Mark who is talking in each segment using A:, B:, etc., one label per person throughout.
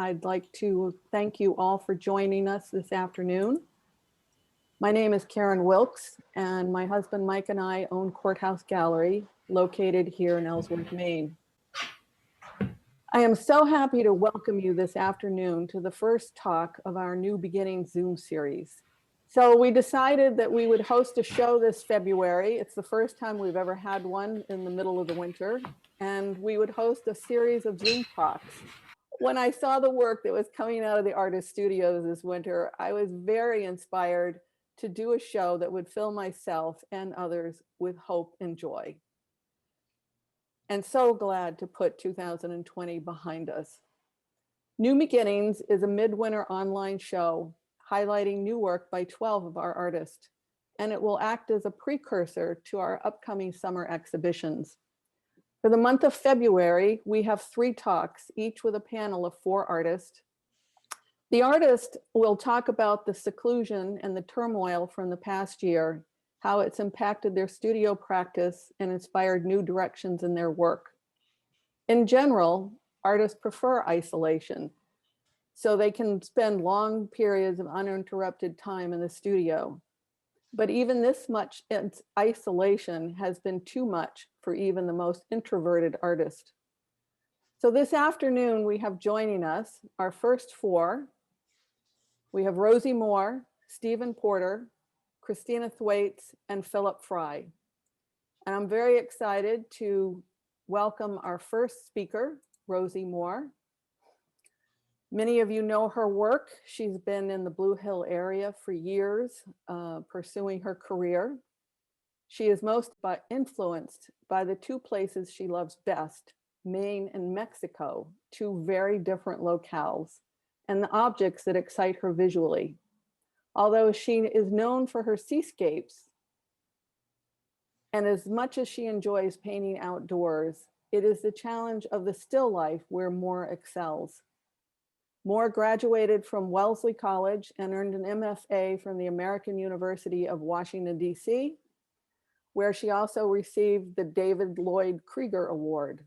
A: I'd like to thank you all for joining us this afternoon. My name is Karen Wilkes, and my husband Mike and I own Courthouse Gallery, located here in Ellsworth, Maine. I am so happy to welcome you this afternoon to the first talk of our New Beginnings Zoom series. So we decided that we would host a show this February. It's the first time we've ever had one in the middle of the winter, and we would host a series of Zoom talks. When I saw the work that was coming out of the artist studios this winter, I was very inspired to do a show that would fill myself and others with hope and joy. And so glad to put 2020 behind us. New Beginnings is a midwinter online show highlighting new work by 12 of our artists, and it will act as a precursor to our upcoming summer exhibitions. For the month of February, we have 3 talks, each with a panel of 4 artists. The artist will talk about the seclusion and the turmoil from the past year, how it's impacted their studio practice and inspired new directions in their work. In general, artists prefer isolation, so they can spend long periods of uninterrupted time in the studio. But even this much isolation has been too much for even the most introverted artist. So this afternoon, we have joining us our first 4. We have Rosie Moore, Stephen Porter, Christina Thwaites, and Philip Frey. And I'm very excited to welcome our first speaker, Rosie Moore. Many of you know her work. She's been in the Blue Hill area for years, pursuing her career. She is most influenced by the 2 places she loves best, Maine and Mexico, 2 very different locales, and the objects that excite her visually. Although she is known for her seascapes, and as much as she enjoys painting outdoors, it is the challenge of the still life where Moore excels. Moore graduated from Wellesley College and earned an MFA from the American University of Washington, D.C., where she also received the David Lloyd Krieger Award.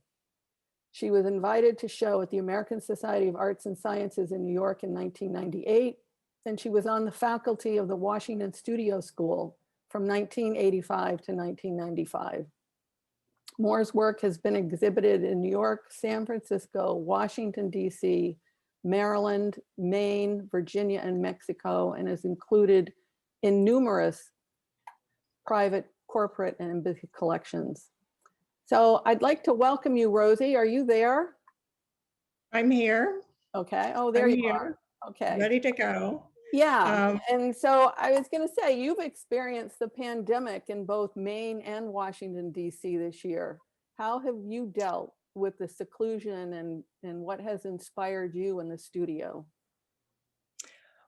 A: She was invited to show at the American Society of Arts and Sciences in New York in 1998, and she was on the faculty of the Washington Studio School from 1985 to 1995. Moore's work has been exhibited in New York, San Francisco, Washington, D.C., Maryland, Maine, Virginia, and Mexico, and is included in numerous private, corporate, and embassy collections. So I'd like to welcome you, Rosie. Are you there?
B: I'm here.
A: Okay. Oh, there you are. Okay.
B: Ready to go.
A: Yeah. And so I was going to say, you've experienced the pandemic in both Maine and Washington, D.C. this year. How have you dealt with the seclusion and what has inspired you in the studio?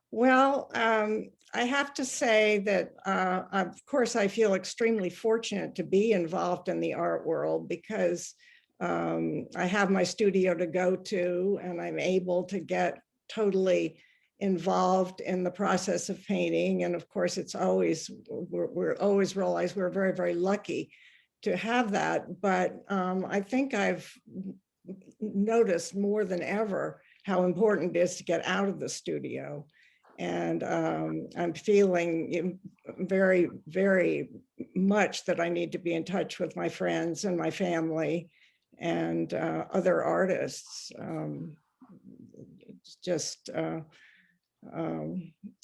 B: Well, I have to say that, of course, I feel extremely fortunate to be involved in the art world because I have my studio to go to and I'm able to get totally involved in the process of painting. And of course, it's always, we're always realize we're very, very lucky to have that. But I think I've noticed more than ever how important it is to get out of the studio. And I'm feeling very, very much that I need to be in touch with my friends and my family and other artists. It's just, I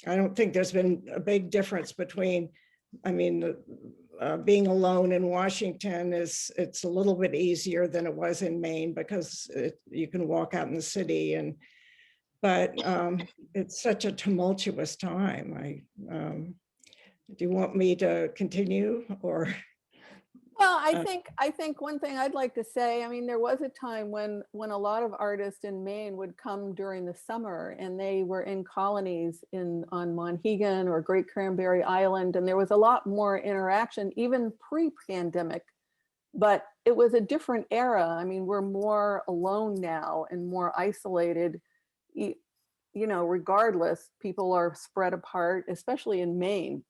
B: don't think there's been a big difference between, I mean, being alone in Washington it's a little bit easier than it was in Maine because you can walk out in the city but it's such a tumultuous time. Do you want me to continue or?
A: Well, I think one thing I'd like to say, I mean, there was a time when a lot of artists in Maine would come during the summer and they were in colonies on Monhegan or Great Cranberry Island, and there was a lot more interaction even pre-pandemic, but it was a different era. I mean, we're more alone now and more isolated. You know, regardless, people are spread apart, especially in Maine.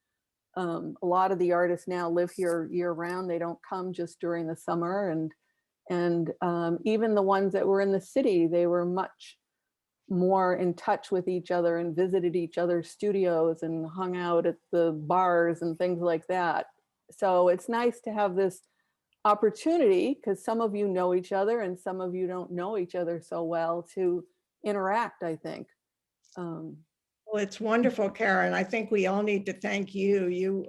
A: A lot of the artists now live here year round. They don't come just during the summer. And even the ones that were in the city, they were much more in touch with each other and visited each other's studios and hung out at the bars and things like that. So it's nice to have this opportunity, because some of you know each other and some of you don't know each other so well, to interact, I think.
B: Well, it's wonderful, Karen. I think we all need to thank you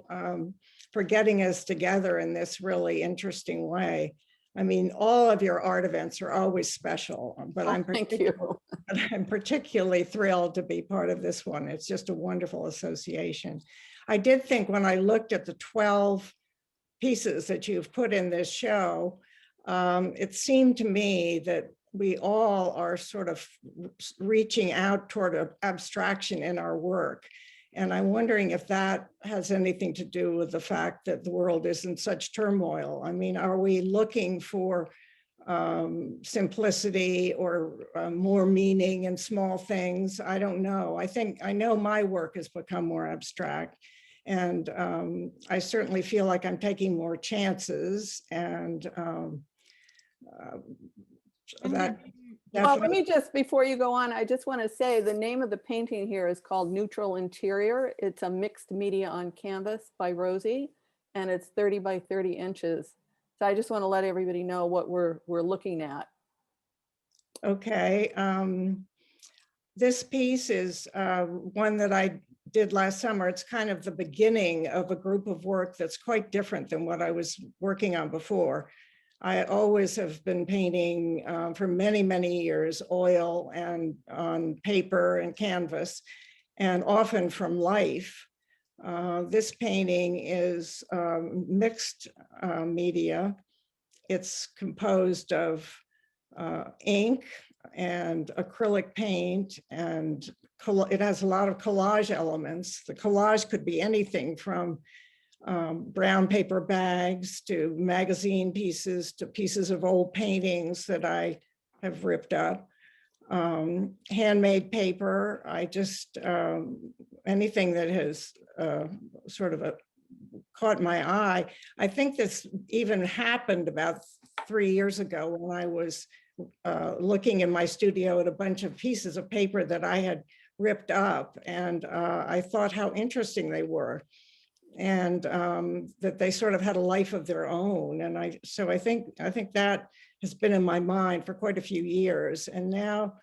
B: for getting us together in this really interesting way. I mean, all of your art events are always special, but
A: Thank you.
B: I'm particularly thrilled to be part of this one. It's just a wonderful association. I did think when I looked at the 12 pieces that you've put in this show, it seemed to me that we all are sort of reaching out toward an abstraction in our work. And I'm wondering if that has anything to do with the fact that the world is in such turmoil. I mean, are we looking for simplicity or more meaning in small things? I don't know. I know my work has become more abstract. And I certainly feel like I'm taking more chances, and that
A: well, let me just, before you go on, I just want to say the name of the painting here is called Neutral Interior. It's a mixed media on canvas by Rosie, and it's 30 by 30 inches. So I just want to let everybody know what we're looking at.
B: Okay. This piece is one that I did last summer. It's kind of the beginning of a group of work that's quite different than what I was working on before. I always have been painting for many, many years, oil and on paper and canvas, and often from life. This painting is mixed media. It's composed of ink and acrylic paint, and it has a lot of collage elements. The collage could be anything from brown paper bags to magazine pieces to pieces of old paintings that I have ripped up. Handmade paper, anything that has sort of caught my eye. I think this even happened about 3 years ago when I was looking in my studio at a bunch of pieces of paper that I had ripped up, and I thought how interesting they were, and that they sort of had a life of their own. And I think that has been in my mind for quite a few years. And now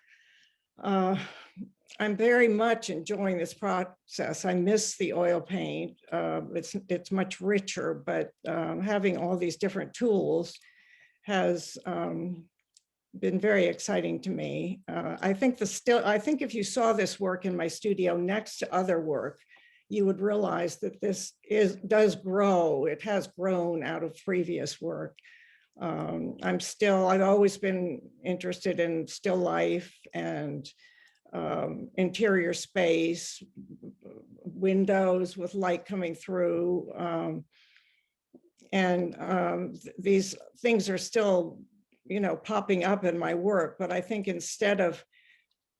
B: I'm very much enjoying this process. I miss the oil paint. It's much richer, but having all these different tools has been very exciting to me. I think if you saw this work in my studio next to other work, you would realize that this does grow. It has grown out of previous work. I've always been interested in still life and interior space, windows with light coming through. These things are still, popping up in my work, but I think instead of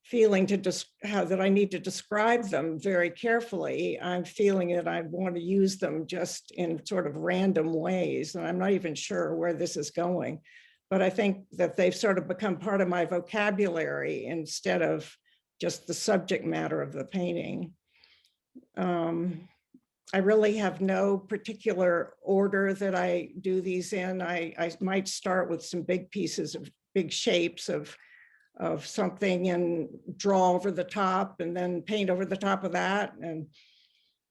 B: feeling that I need to describe them very carefully, I'm feeling that I want to use them just in sort of random ways. And I'm not even sure where this is going, but I think that they've sort of become part of my vocabulary instead of just the subject matter of the painting. I really have no particular order that I do these in. I might start with some big pieces of big shapes of something and draw over the top and then paint over the top of that, and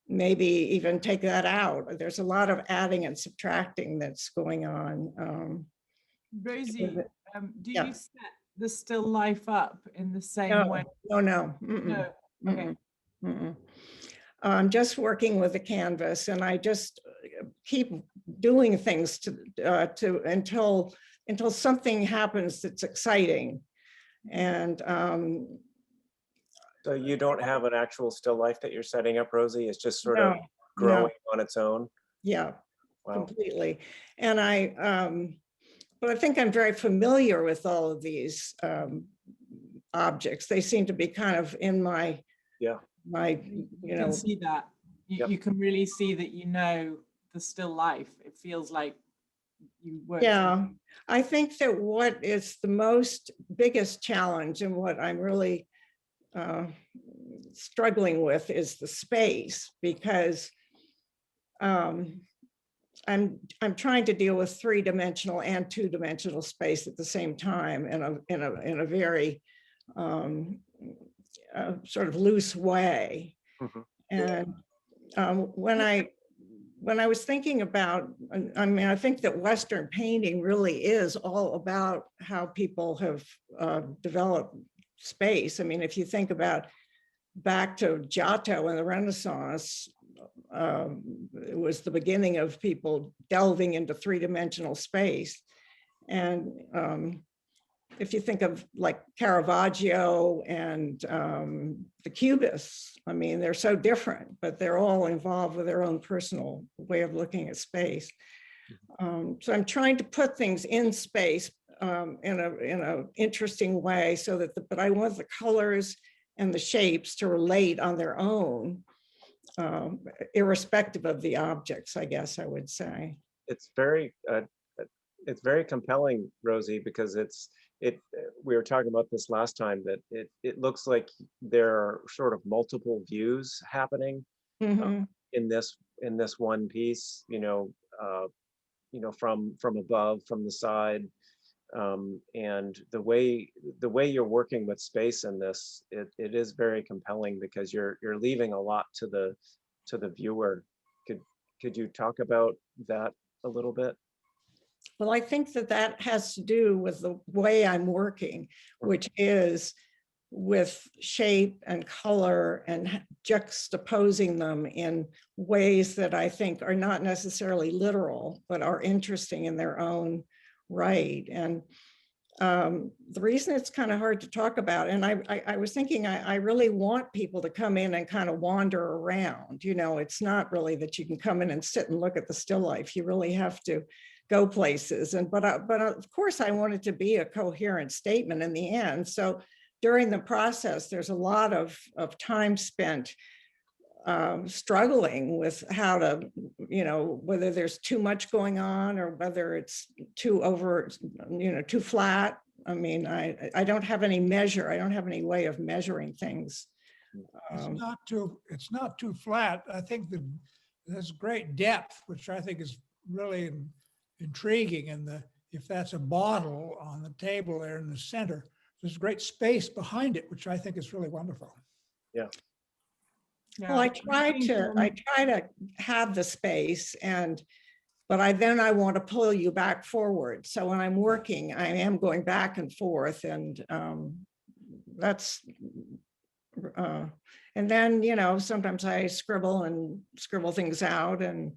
B: maybe even take that out. There's a lot of adding and subtracting that's going on.
C: Rosie, do you set the still life up in the same way?
B: No.
C: No. Okay.
B: I'm just working with a canvas, and I just keep doing things until something happens that's exciting. And
D: so you don't have an actual still life that you're setting up, Rosie? It's just sort of growing on its own?
B: Yeah,
D: wow.
B: Completely. And but I think I'm very familiar with all of these objects. They seem to be kind of in my,
C: you can see that. You can really see that the still life. It feels like you work.
B: Yeah, I think that what is the biggest challenge and what I'm really struggling with is the space, because I'm trying to deal with 3-dimensional and 2-dimensional space at the same time in a very sort of loose way.
D: Mhm.
B: And when I was thinking about, I mean, I think that Western painting really is all about how people have developed space. I mean, if you think about back to Giotto and the Renaissance, it was the beginning of people delving into 3-dimensional space. And if you think of like Caravaggio and the Cubists, I mean, they're so different, but they're all involved with their own personal way of looking at space. So I'm trying to put things in space in a interesting way, so that but I want the colors and the shapes to relate on their own, irrespective of the objects, I guess I would say.
D: It's very compelling, Rosie, because we were talking about this last time, that it looks like there are sort of multiple views happening in this one piece, from above, from the side, and the way you're working with space in this, it is very compelling, because you're leaving a lot to the viewer. Could you talk about that a little bit?
B: Well, I think that has to do with the way I'm working, which is with shape and color and juxtaposing them in ways that I think are not necessarily literal, but are interesting in their own right. And the reason it's kind of hard to talk about, and I was thinking, I really want people to come in and kind of wander around. It's not really that you can come in and sit and look at the still life. You really have to go places. But of course, I want it to be a coherent statement in the end. So during the process, there's a lot of time spent struggling with how to, whether there's too much going on or whether it's too flat. I mean, I don't have any measure. I don't have any way of measuring things.
E: It's not too flat. I think that there's great depth, which I think is really intriguing. And if that's a bottle on the table there in the center, there's great space behind it, which I think is really wonderful.
D: Yeah.
B: Well, I try to have the space, but I want to pull you back forward. So when I'm working, I am going back and forth, and that's and then sometimes I scribble things out, and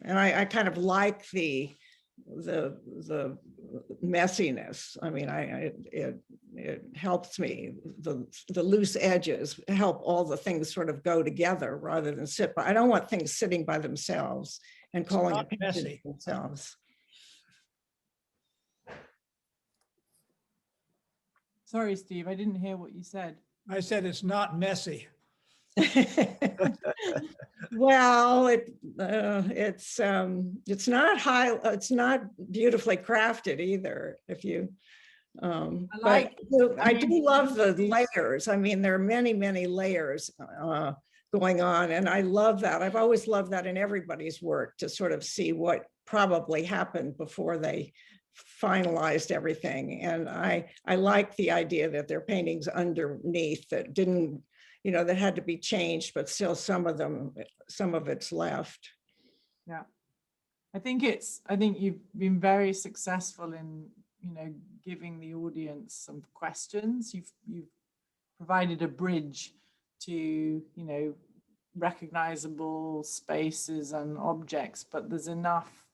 B: I kind of like the messiness. I mean, it helps me. The loose edges help all the things sort of go together rather than sit by. I don't want things sitting by themselves and calling it messy themselves.
C: Sorry, Steve, I didn't hear what you said.
E: I said it's not messy.
B: Well, it's not beautifully crafted either. If you, I do love the layers. I mean, there are many layers going on, and I love that. I've always loved that in everybody's work, to sort of see what probably happened before they finalized everything. And I like the idea that there are paintings underneath that didn't, that had to be changed, but still some of it's left.
C: Yeah, I think you've been very successful in, giving the audience some questions. You've provided a bridge to, recognizable spaces and objects, but there's enough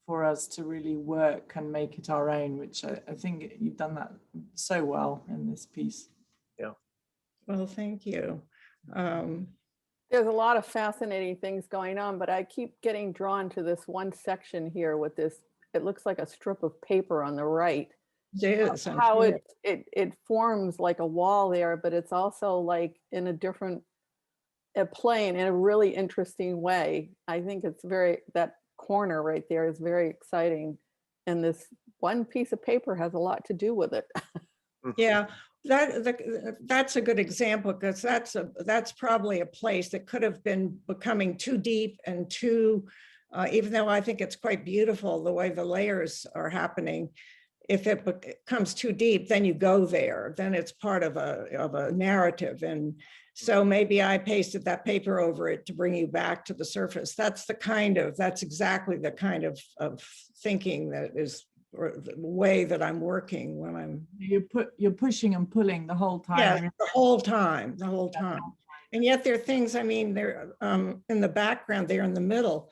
C: for us to really work and make it our own, which I think you've done that so well in this piece.
D: Yeah.
B: Well, thank you.
A: There's a lot of fascinating things going on, but I keep getting drawn to this one section here with this, it looks like a strip of paper on the right.
B: It is.
A: How it forms like a wall there, but it's also like in a different plane in a really interesting way. I think it's that corner right there is very exciting. And this one piece of paper has a lot to do with it.
B: Yeah. That's a good example, because that's probably a place that could have been becoming too deep and too, even though I think it's quite beautiful the way the layers are happening. If it becomes too deep, then you go there, then it's part of a narrative. And so maybe I pasted that paper over it to bring you back to the surface. That's exactly the kind of thinking that is, or the way that I'm working when I'm.
C: You're pushing and pulling the whole time.
B: Yeah, the whole time. And yet there are things, I mean, they're in the background, they're in the middle.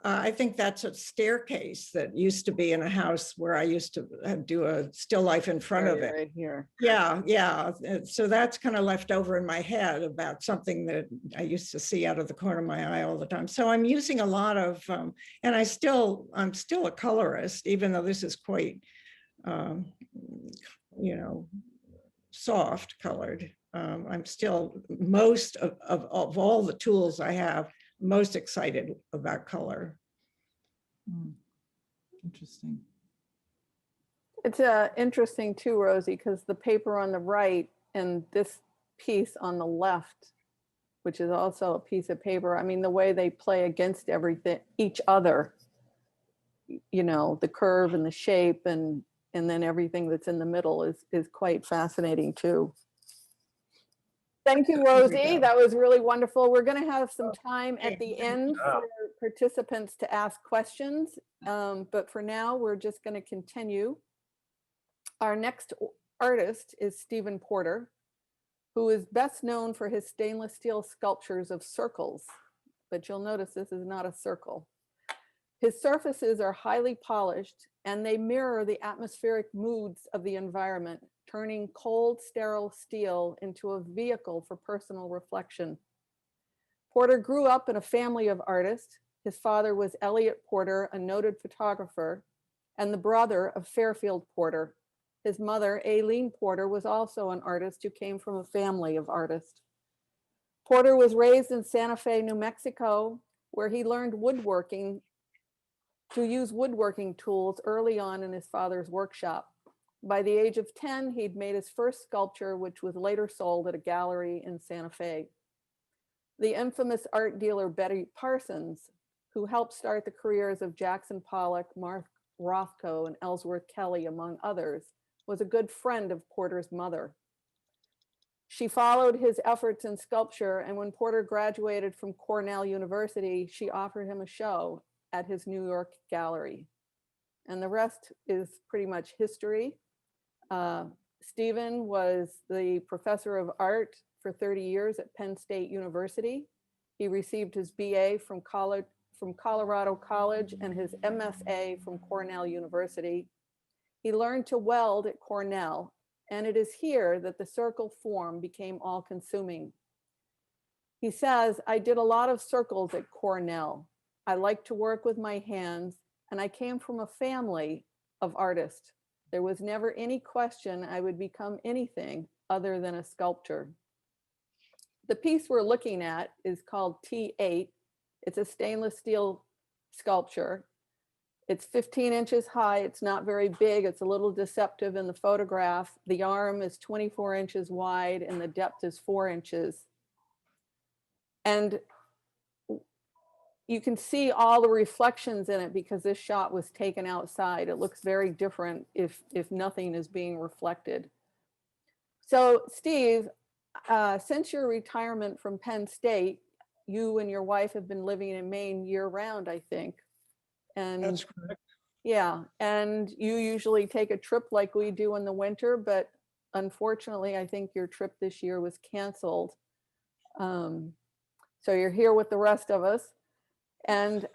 B: I think that's a staircase that used to be in a house where I used to do a still life in front of it.
A: Right here.
B: Yeah. So that's kind of left over in my head about something that I used to see out of the corner of my eye all the time. So I'm using a lot of, and I'm still a colorist, even though this is quite, soft colored. I'm still, most of all the tools I have, most excited about color.
C: Interesting.
A: It's interesting too, Rosie, because the paper on the right and this piece on the left, which is also a piece of paper, I mean, the way they play against everything, each other, the curve and the shape and then everything that's in the middle is quite fascinating too. Thank you, Rosie. That was really wonderful. We're going to have some time at the end for participants to ask questions. But for now, we're just going to continue. Our next artist is Stephen Porter, who is best known for his stainless steel sculptures of circles. But you'll notice this is not a circle. His surfaces are highly polished and they mirror the atmospheric moods of the environment, turning cold, sterile steel into a vehicle for personal reflection. Porter grew up in a family of artists. His father was Elliot Porter, a noted photographer, and the brother of Fairfield Porter. His mother, Aileen Porter, was also an artist who came from a family of artists. Porter was raised in Santa Fe, New Mexico, where he learned to use woodworking tools early on in his father's workshop. By the age of 10, he'd made his first sculpture, which was later sold at a gallery in Santa Fe. The infamous art dealer Betty Parsons, who helped start the careers of Jackson Pollock, Mark Rothko, and Ellsworth Kelly, among others, was a good friend of Porter's mother. She followed his efforts in sculpture, and when Porter graduated from Cornell University, she offered him a show at his New York gallery. And the rest is pretty much history. Stephen was the professor of art for 30 years at Penn State University. He received his BA from Colorado College and his MFA from Cornell University. He learned to weld at Cornell, and it is here that the circle form became all-consuming. He says, "I did a lot of circles at Cornell. I like to work with my hands, and I came from a family of artists. There was never any question I would become anything other than a sculptor." The piece we're looking at is called T8. It's a stainless steel sculpture. It's 15 inches high. It's not very big. It's a little deceptive in the photograph. The arm is 24 inches wide and the depth is 4 inches. And you can see all the reflections in it because this shot was taken outside. It looks very different if nothing is being reflected. So Steve, since your retirement from Penn State, you and your wife have been living in Maine year round, I think. And
E: That's correct.
A: yeah, and you usually take a trip like we do in the winter, but unfortunately, I think your trip this year was canceled. So you're here with the rest of us. And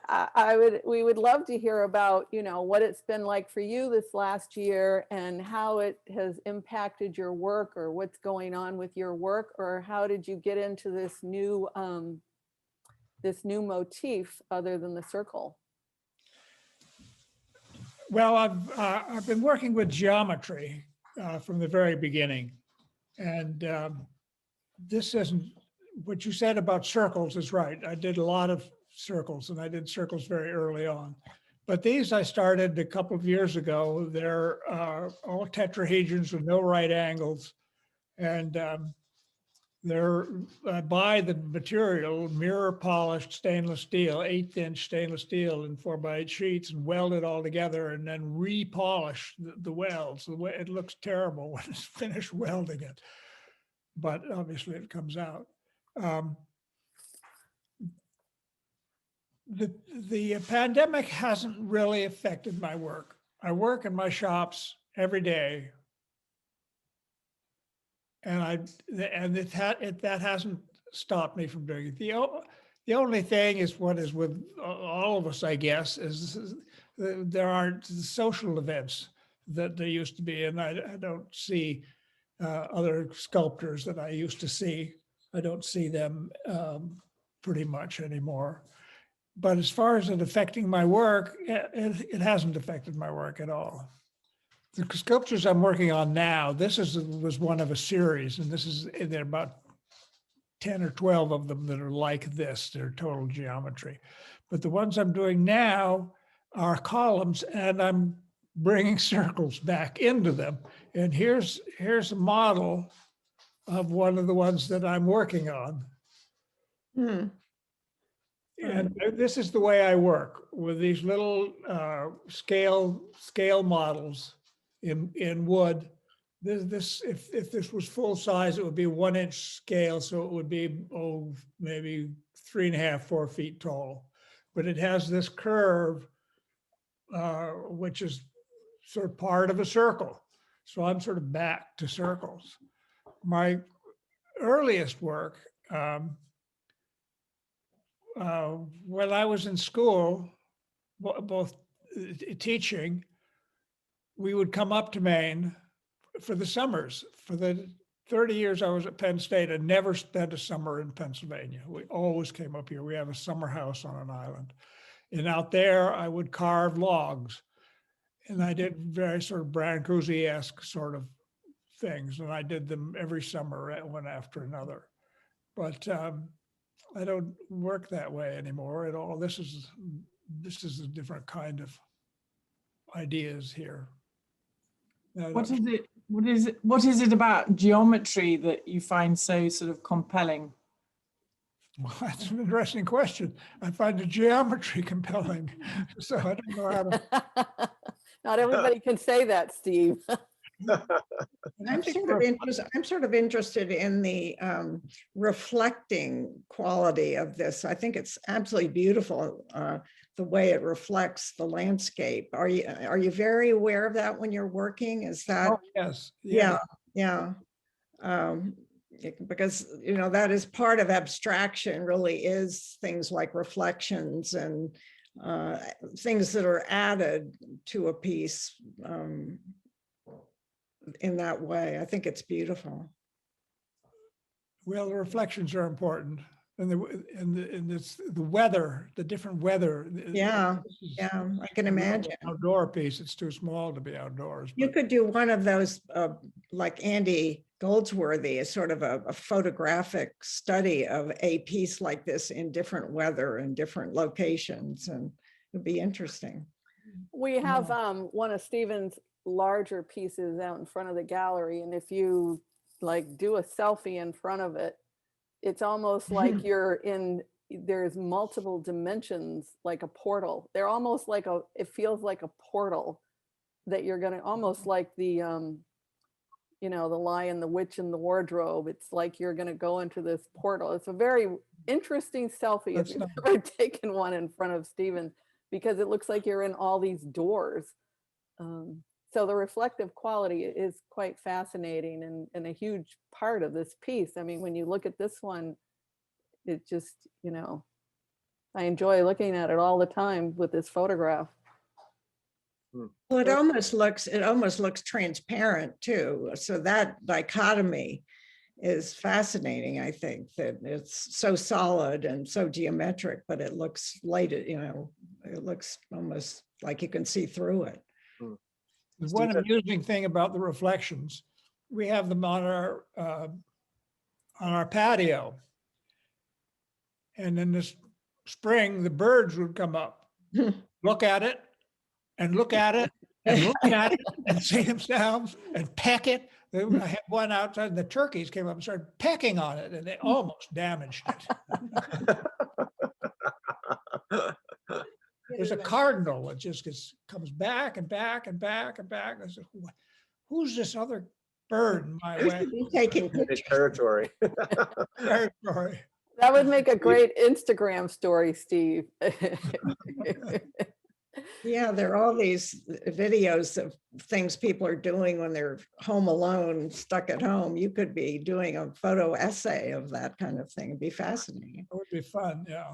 A: we would love to hear about, what it's been like for you this last year and how it has impacted your work, or what's going on with your work, or how did you get into this new motif other than the circle?
E: Well, I've been working with geometry from the very beginning, and this isn't what you said about circles is right. I did a lot of circles, and I did circles very early on, But these I started a couple of years ago. They're all tetrahedrons with no right angles. And they're, I buy the material, mirror polished stainless steel, 1/8" stainless steel in 4x8 sheets, and weld it all together and then repolish the welds. The way it looks terrible when it's finished welding it, but obviously it comes out. The pandemic hasn't really affected my work. I work in my shops every day. And that hasn't stopped me from doing it. The only thing is what is with all of us, I guess, is there aren't social events that there used to be, and I don't see other sculptors that I used to see. I don't see them pretty much anymore. But as far as it affecting my work, it hasn't affected my work at all. The sculptures I'm working on now, was one of a series, and there are about 10 or 12 of them that are like this. They're total geometry. But the ones I'm doing now are columns, and I'm bringing circles back into them. And here's a model of one of the ones that I'm working on.
B: Hmm.
E: And this is the way I work with these little scale models in wood. If this was full size, it would be 1-inch scale, so it would be maybe 3.5, 4 feet tall. But it has this curve, which is sort of part of a circle. So I'm sort of back to circles. My earliest work, when I was in school, both teaching, we would come up to Maine for the summers. For the 30 years I was at Penn State, I never spent a summer in Pennsylvania. We always came up here. We have a summer house on an island. And out there, I would carve logs. And I did very sort of Brancusi-esque sort of things. And I did them every summer, one after another. But I don't work that way anymore at all. This is a different kind of ideas here.
C: What is it about geometry that you find so sort of compelling?
E: Well, that's an interesting question. I find the geometry compelling, so I don't know how to.
A: Not everybody can say that, Steve.
B: I'm sort of interested in the reflecting quality of this. I think it's absolutely beautiful, the way it reflects the landscape. Are you very aware of that when you're working? Is that?
E: Oh, yes.
B: Yeah. Because that is part of abstraction. Really, is things like reflections and things that are added to a piece. In that way, I think it's beautiful.
E: Well, the reflections are important, and the weather, the different weather.
B: Yeah, I can imagine.
E: Outdoor piece, it's too small to be outdoors.
B: You could do one of those, like Andy Goldsworthy, is sort of a photographic study of a piece like this in different weather and different locations, and it would be interesting.
A: We have one of Stephen's larger pieces out in front of the gallery, and if you like do a selfie in front of it, it's almost like you're in, there's multiple dimensions, like a portal. They're almost like it feels like a portal that you're gonna, almost like the the Lion, the Witch, and the Wardrobe. It's like you're gonna go into this portal. It's a very interesting selfie if you've ever taken one in front of Stephen, because it looks like you're in all these doors. So the reflective quality is quite fascinating and a huge part of this piece. I mean, when you look at this one, it just, I enjoy looking at it all the time with this photograph.
B: Well, it almost looks transparent too. So that dichotomy is fascinating. I think that it's so solid and so geometric, but it looks light, it looks almost like you can see through it.
E: There's one amusing thing about the reflections. We have them on our patio. And in the spring, the birds would come up, look at it, and look at it and look at it and see themselves and peck it. I had one outside and the turkeys came up and started pecking on it and they almost damaged it. There's a cardinal that just comes back and back and back and back. I said, who's this other bird in my way?
B: He's taking
D: Big territory.
E: Territory.
A: That would make a great Instagram story, Steve.
B: Yeah, there are all these videos of things people are doing when they're home alone, stuck at home. You could be doing a photo essay of that kind of thing. It'd be fascinating.
E: It would be fun, yeah.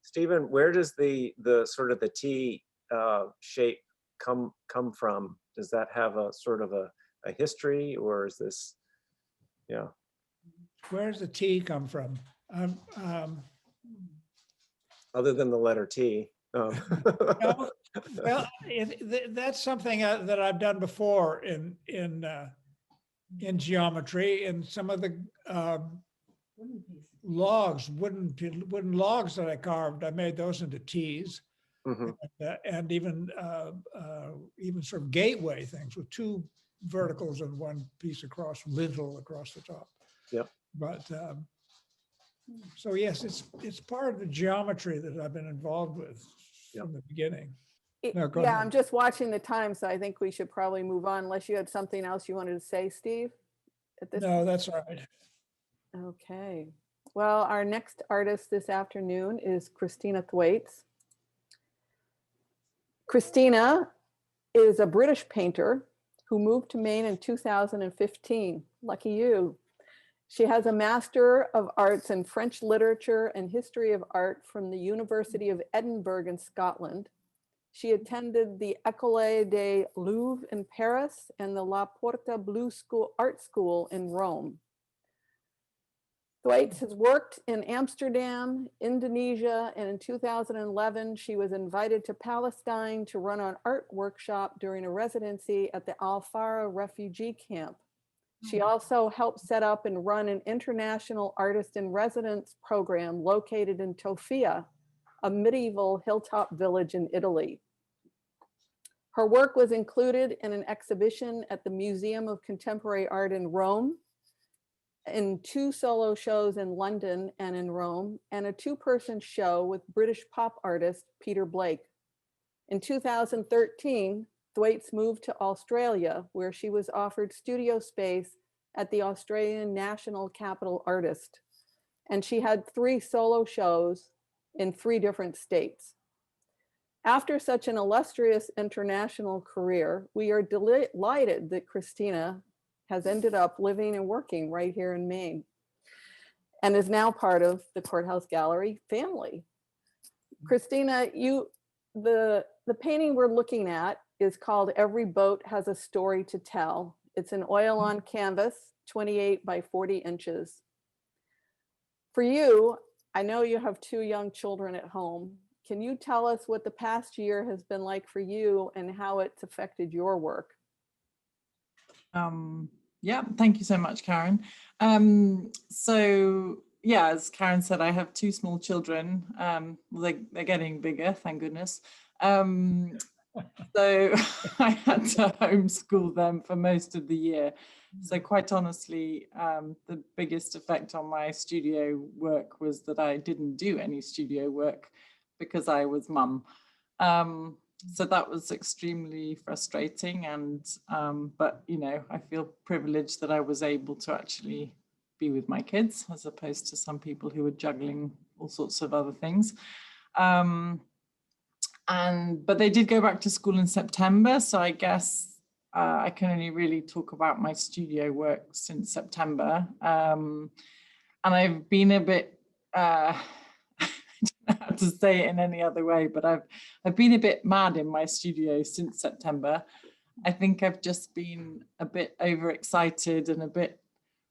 D: Stephen, where does the sort of the T shape come from? Does that have a sort of a history, or is this, yeah?
E: Where's the T come from?
D: Other than the letter T.
E: No, well, that's something that I've done before in geometry. And some of the logs, wooden logs that I carved, I made those into T's.
D: Mhm.
E: And even sort of gateway things with two verticals and one piece across, lintel across the top.
D: Yep.
E: But so yes, it's part of the geometry that I've been involved with from the beginning. No, go
A: Yeah,
E: ahead.
A: I'm just watching the time, so I think we should probably move on unless you had something else you wanted to say, Steve, at this
E: No, that's all right.
A: Okay. Well, our next artist this afternoon is Christina Thwaites. Christina is a British painter who moved to Maine in 2015. Lucky you. She has a Master of Arts in French Literature and History of Art from the University of Edinburgh in Scotland. She attended the École des Louvre in Paris and the La Porta Bleu Art School in Rome. Thwaites has worked in Amsterdam, Indonesia, and in 2011, she was invited to Palestine to run an art workshop during a residency at the Al Farah refugee camp. She also helped set up and run an international artist in residence program located in Tofia, a medieval hilltop village in Italy. Her work was included in an exhibition at the Museum of Contemporary Art in Rome, in 2 solo shows in London and in Rome, and a 2-person show with British pop artist Peter Blake. In 2013, Thwaites moved to Australia, where she was offered studio space at the Australian National Capital Artist. And she had 3 solo shows in 3 different states. After such an illustrious international career, we are delighted that Christina has ended up living and working right here in Maine and is now part of the Courthouse Gallery family. Christina, the painting we're looking at is called Every Boat Has a Story to Tell. It's an oil on canvas, 28 by 40 inches. For you, I know you have 2 young children at home. Can you tell us what the past year has been like for you and how it's affected your work?
C: Yeah, thank you so much, Karen. So yeah, as Karen said, I have 2 small children. They're getting bigger, thank goodness. So I had to homeschool them for most of the year. So quite honestly, the biggest effect on my studio work was that I didn't do any studio work because I was mum. So that was extremely frustrating, and but you know, I feel privileged that I was able to actually be with my kids as opposed to some people who were juggling all sorts of other things. But they did go back to school in September, so I guess I can only really talk about my studio work since September. And I've been a bit I don't know how to say it in any other way, but I've been a bit mad in my studio since September. I think I've just been a bit overexcited and a bit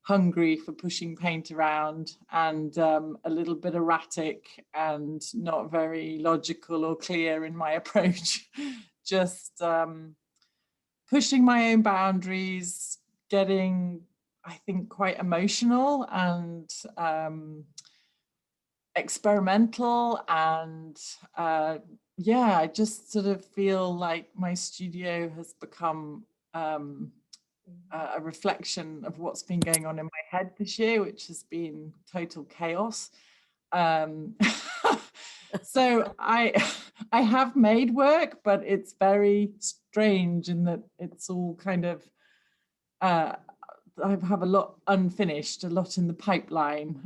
C: hungry for pushing paint around, and a little bit erratic and not very logical or clear in my approach. Just pushing my own boundaries, getting, I think, quite emotional and experimental, and yeah, I just sort of feel like my studio has become a reflection of what's been going on in my head this year, which has been total chaos. So I have made work, but it's very strange in that it's all kind of I have a lot unfinished, a lot in the pipeline,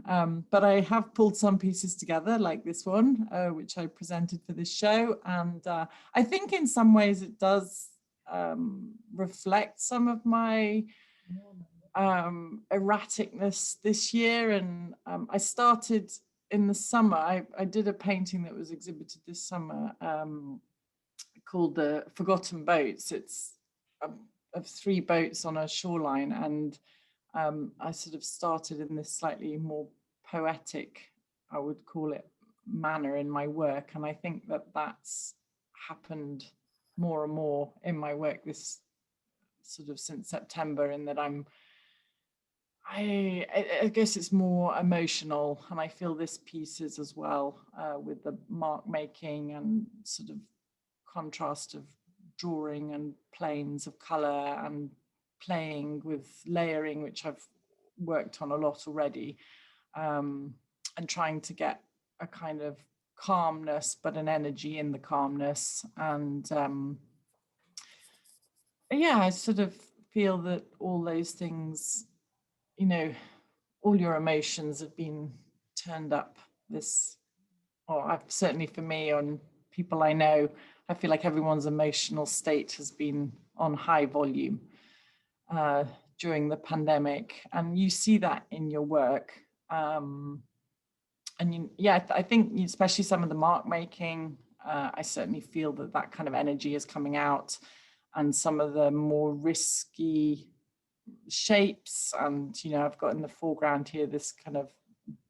C: but I have pulled some pieces together like this one, which I presented for this show. And I think in some ways it does reflect some of my erraticness this year. And I started in the summer, I did a painting that was exhibited this summer called The Forgotten Boats. It's of 3 boats on a shoreline, and I sort of started in this slightly more poetic, I would call it, manner in my work, and I think that that's happened more and more in my work this sort of since September, in that I guess it's more emotional, and I feel this piece is as well, with the mark making and sort of contrast of drawing and planes of color and playing with layering, which I've worked on a lot already, and trying to get a kind of calmness, but an energy in the calmness. And yeah, I sort of feel that all those things, you know, all your emotions have been turned up this, or certainly for me, on people I know, I feel like everyone's emotional state has been on high volume during the pandemic, and you see that in your work. And yeah, I think especially some of the mark making, I certainly feel that that kind of energy is coming out, and some of the more risky shapes. And I've got in the foreground here this kind of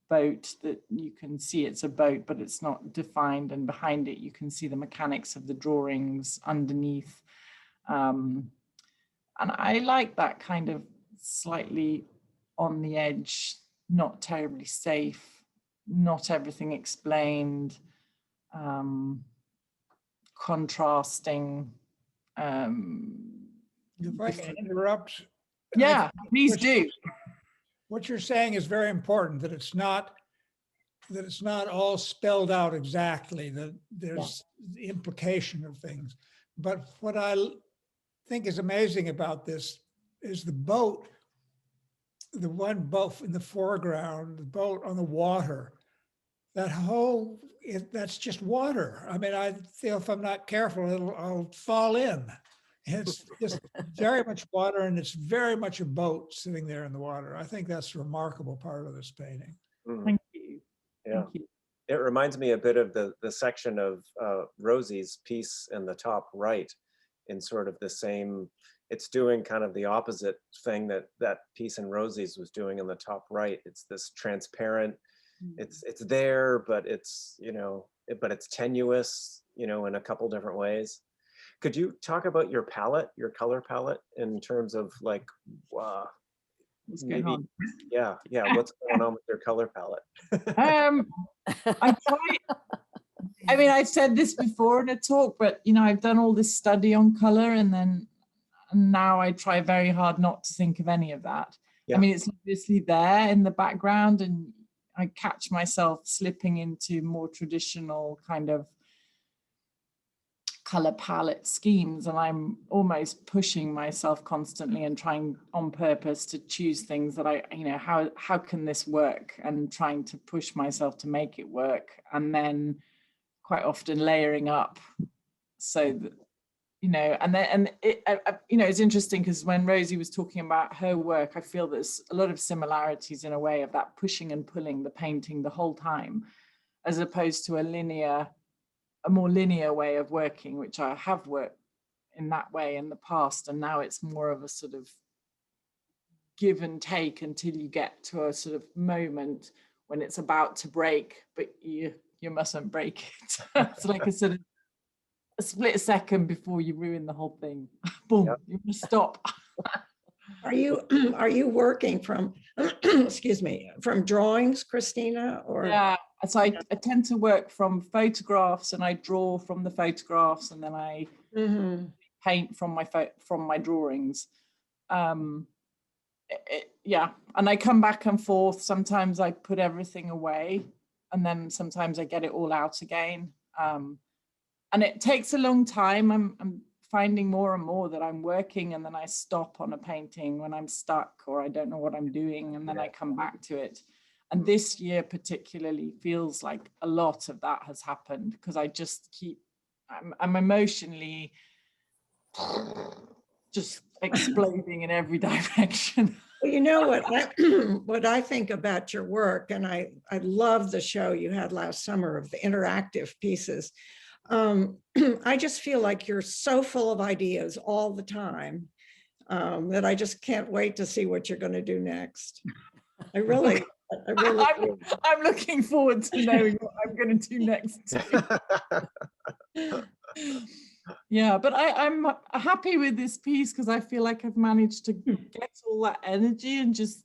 C: boat that you can see it's a boat, but it's not defined, and behind it you can see the mechanics of the drawings underneath. And I like that kind of slightly on the edge, not terribly safe, not everything explained, contrasting.
E: If I can interrupt.
C: Yeah, please do.
E: What you're saying is very important, that it's not all spelled out exactly, that there's the implication of things. But what I think is amazing about this is the boat, the one boat in the foreground, the boat on the water, that's just water. I mean, I feel if I'm not careful, I'll fall in. It's just very much water, and it's very much a boat sitting there in the water. I think that's a remarkable part of this painting.
C: Thank you.
D: Yeah.
C: Thank you.
D: It reminds me a bit of the section of Rosie's piece in the top right, in sort of the same, it's doing kind of the opposite thing that piece in Rosie's was doing in the top right. It's this transparent, it's there, but it's, but it's tenuous, in a couple different ways. Could you talk about your palette, your color palette, in terms of like,
C: What's going on?
D: Yeah, what's going on with your color palette?
C: I try. I mean, I've said this before in a talk, but I've done all this study on color, and now I try very hard not to think of any of that. Yeah. I mean, it's obviously there in the background, and I catch myself slipping into more traditional kind of color palette schemes, and I'm almost pushing myself constantly and trying on purpose to choose things that how can this work, and trying to push myself to make it work, and then quite often layering up so that it's interesting, because when Rosie was talking about her work, I feel there's a lot of similarities in a way of that pushing and pulling the painting the whole time, as opposed to a more linear way of working, which I have worked in that way in the past, and now it's more of a sort of give and take until you get to a sort of moment when it's about to break, but you mustn't break it. It's like a sort of a split second before you ruin the whole thing. Boom, yep. You must stop.
B: Are you working from excuse me, from drawings, Christina? Or
C: yeah, So I tend to work from photographs, and I draw from the photographs, and then I paint from my drawings. Yeah, and I come back and forth. Sometimes I put everything away, and then sometimes I get it all out again. And it takes a long time. I'm finding more and more that I'm working, and then I stop on a painting when I'm stuck or I don't know what I'm doing, and then I come back to it. And this year particularly feels like a lot of that has happened, because I just I'm emotionally just exploding in every direction.
B: Well, you know what what I think about your work, and I love the show you had last summer of the interactive pieces. I just feel like you're so full of ideas all the time that I just can't wait to see what you're going to do next. I really
C: I'm looking forward to knowing what I'm going to do next. Yeah, but I'm happy with this piece because I feel like I've managed to get all that energy and just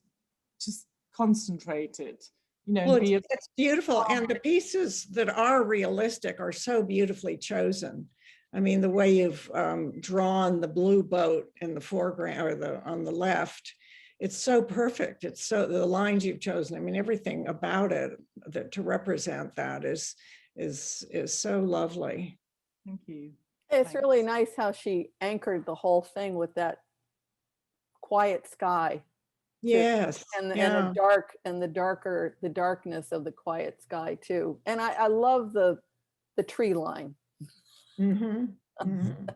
C: concentrate it.
B: Well, it's beautiful. And the pieces that are realistic are so beautifully chosen. I mean, the way you've drawn the blue boat in the foreground or on the left, it's so perfect. It's so, the lines you've chosen, I mean, everything about it to represent that is so lovely.
C: Thank you.
A: It's really nice how she anchored the whole thing with that quiet sky.
B: Yes.
A: And the darkness of the quiet sky too. And I love the tree line.
B: Mm-hmm. Mm-hmm.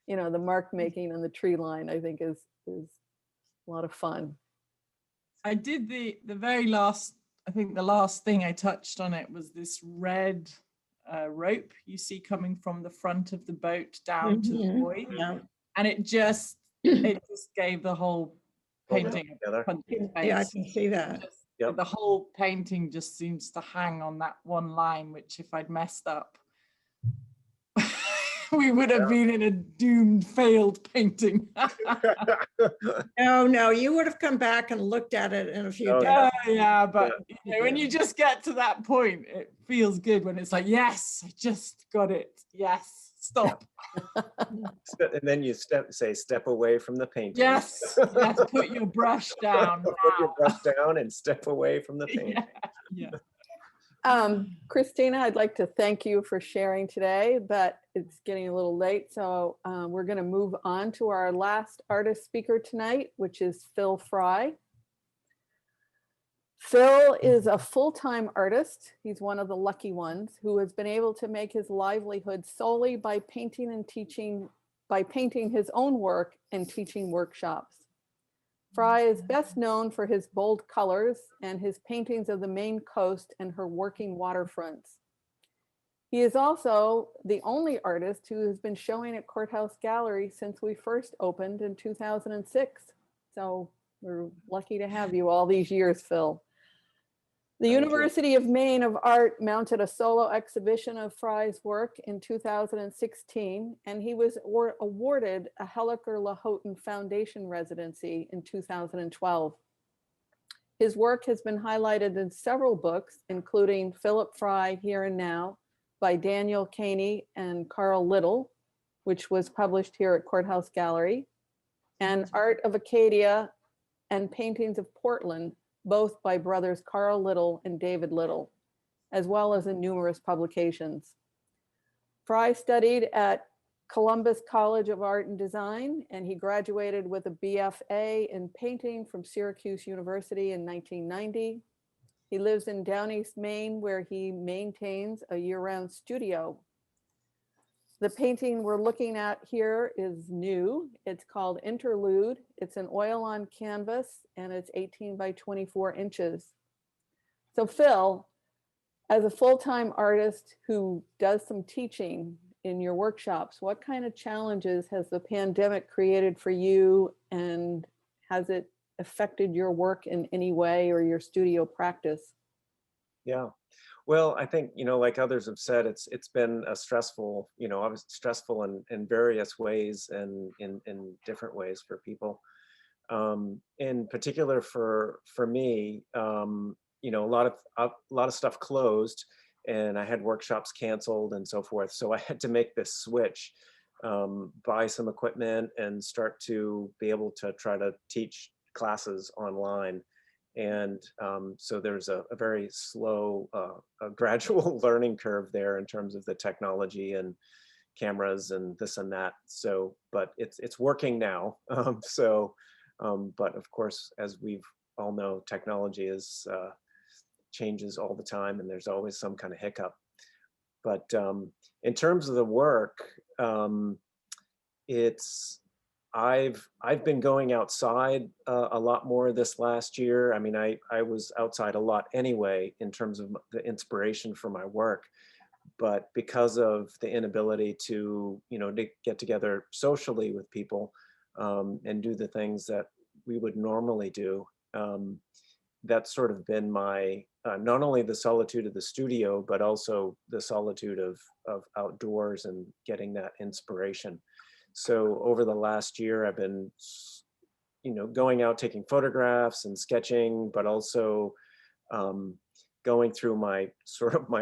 A: You know, the mark making and the tree line, I think is a lot of fun.
C: I did the very last, I think the last thing I touched on it was this red rope you see coming from the front of the boat down to the buoy.
B: Yeah.
C: And it just gave the whole painting a punch in the face.
B: Yeah, I can see that.
C: Yep. The whole painting just seems to hang on that one line, which if I'd messed up, we would have been in a doomed, failed painting.
B: No, you would have come back and looked at it in a few days.
C: Yeah, but you know, when you just get to that point, it feels good when it's like, yes, I just got it. Yes, stop.
D: And then you step away from the painting.
C: Yes, yes, put your brush down.
D: Put your brush down and step away from the painting.
C: Yeah.
A: Christina, I'd like to thank you for sharing today, but it's getting a little late. So we're going to move on to our last artist speaker tonight, which is Phil Frey. Phil is a full-time artist. He's one of the lucky ones who has been able to make his livelihood solely by painting and teaching, by painting his own work and teaching workshops. Frey is best known for his bold colors and his paintings of the Maine coast and her working waterfronts. He is also the only artist who has been showing at Courthouse Gallery since we first opened in 2006. So we're lucky to have you all these years, Phil. The University of Maine of Art mounted a solo exhibition of Frey's work in 2016, and he was awarded a Helliker-Lahoughton Foundation residency in 2012. His work has been highlighted in several books, including Philip Frey, Here and Now, by Daniel Caney and Carl Little, which was published here at Courthouse Gallery, and Art of Acadia and Paintings of Portland, both by brothers Carl Little and David Little, as well as in numerous publications. Frey studied at Columbus College of Art and Design, and he graduated with a BFA in painting from Syracuse University in 1990. He lives in Down East, Maine, where he maintains a year-round studio. The painting we're looking at here is new. It's called Interlude. It's an oil on canvas and it's 18 by 24 inches. So Phil, as a full-time artist who does some teaching in your workshops, what kind of challenges has the pandemic created for you, and has it affected your work in any way or your studio practice?
D: Yeah. Well, I think, like others have said, it's been a stressful, obviously stressful in various ways and in different ways for people. In particular for me, you know, a lot of stuff closed, and I had workshops canceled and so forth. So I had to make this switch, buy some equipment and start to be able to try to teach classes online. And so there's a very slow, a gradual learning curve there in terms of the technology and cameras and this and that. So, but it's working now. But of course, as we've all know, technology is changes all the time, and there's always some kind of hiccup. But in terms of the work, it's I've been going outside a lot more this last year. I mean, I was outside a lot anyway in terms of the inspiration for my work, but because of the inability to, you know, to get together socially with people and do the things that we would normally do, that's sort of been my not only the solitude of the studio, but also the solitude of outdoors and getting that inspiration. So over the last year, I've been, you know, going out, taking photographs and sketching, but also going through my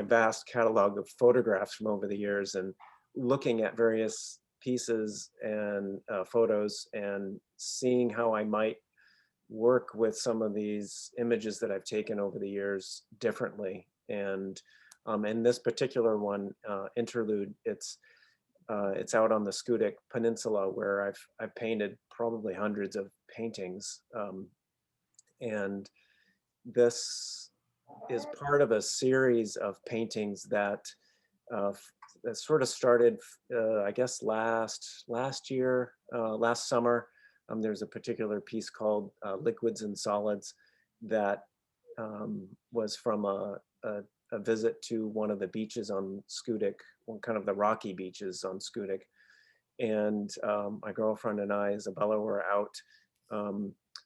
D: vast catalog of photographs from over the years and looking at various pieces and photos and seeing how I might work with some of these images that I've taken over the years differently. And in this particular one, Interlude, it's out on the Scudic Peninsula, where I've painted probably hundreds of paintings. And this is part of a series of paintings that sort of started, I guess, last year, last summer. There's a particular piece called Liquids and Solids that was from a visit to one of the beaches on Scudic, one kind of the rocky beaches on Scudic. And my girlfriend and I, Isabella, were out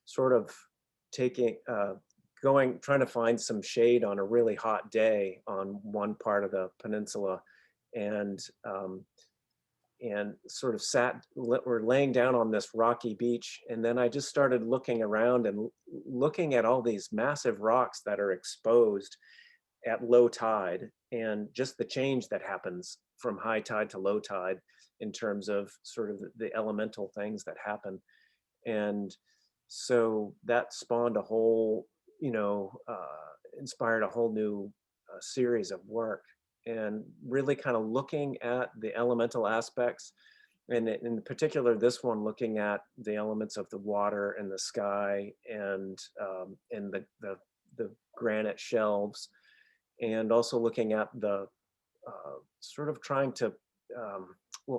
D: sort of trying to find some shade on a really hot day on one part of the peninsula, and sort of we're laying down on this rocky beach. And then I just started looking around and looking at all these massive rocks that are exposed at low tide, and just the change that happens from high tide to low tide in terms of sort of the elemental things that happen. And so that spawned a whole, you know, inspired a whole new series of work, and really kind of looking at the elemental aspects, and in particular this one looking at the elements of the water and the sky and the granite shelves, and also looking at the sort of trying to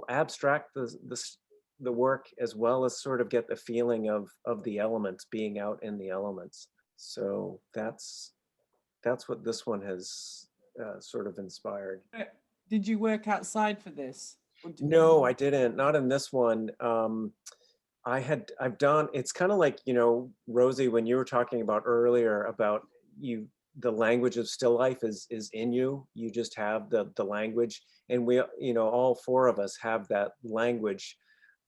D: abstract the work, as well as sort of get the feeling of the elements, being out in the elements. So that's what this one has sort of inspired.
C: Did you work outside for this?
D: No, I didn't. Not in this one. I've done, it's kind of like, you know, Rosie, when you were talking about earlier about the language of still life is in you. You just have the language, and we, you know, all four of us have that language,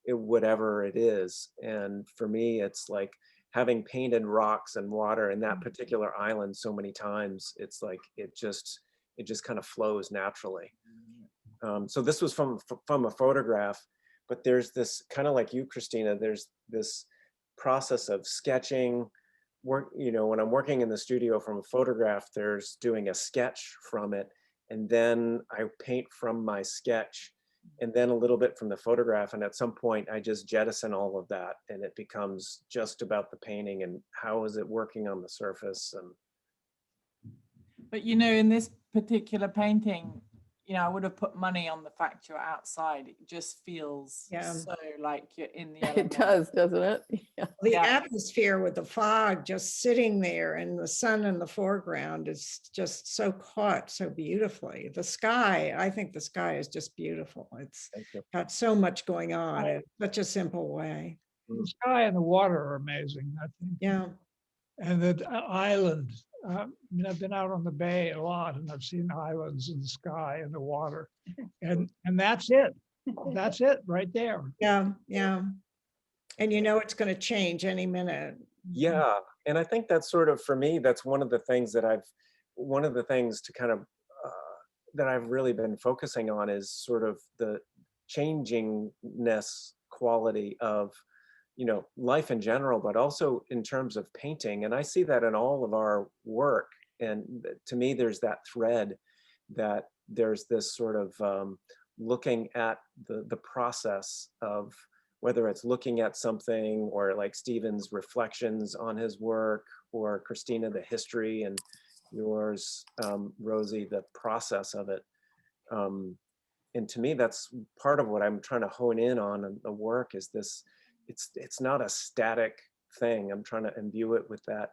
D: whatever it is. And for me, it's like having painted rocks and water in that particular island so many times, it's like it just kind of flows naturally. So this was from a photograph, but there's this kind of like you, Christina, there's this process of sketching work. You know, when I'm working in the studio from a photograph, there's doing a sketch from it, and then I paint from my sketch, and then a little bit from the photograph. And at some point I just jettison all of that, and it becomes just about the painting and how is it working on the surface. And
C: but you know, in this particular painting, you know, I would have put money on the fact you're outside. It just feels so like you're in the element.
A: It does, doesn't it? Yeah.
B: The atmosphere with the fog just sitting there and the sun in the foreground is just so caught so beautifully. The sky, I think the sky is just beautiful. It's got so much going on in such a simple way.
E: The sky and the water are amazing, I think.
B: Yeah.
E: And the island. I mean, I've been out on the bay a lot, and I've seen islands in the sky and the water, and that's it. That's it right there.
B: Yeah, yeah. And you know it's going to change any minute.
D: yeah, And I think that's sort of, for me, that's one of the things to kind of, that I've really been focusing on is sort of the changingness quality of, life in general, but also in terms of painting. And I see that in all of our work. And to me, there's that thread that there's this sort of looking at the process of, whether it's looking at something, or like Stephen's reflections on his work, or Christina, the history, and yours, Rosie, the process of it. And to me, that's part of what I'm trying to hone in on in the work, is this, it's not a static thing. I'm trying to imbue it with that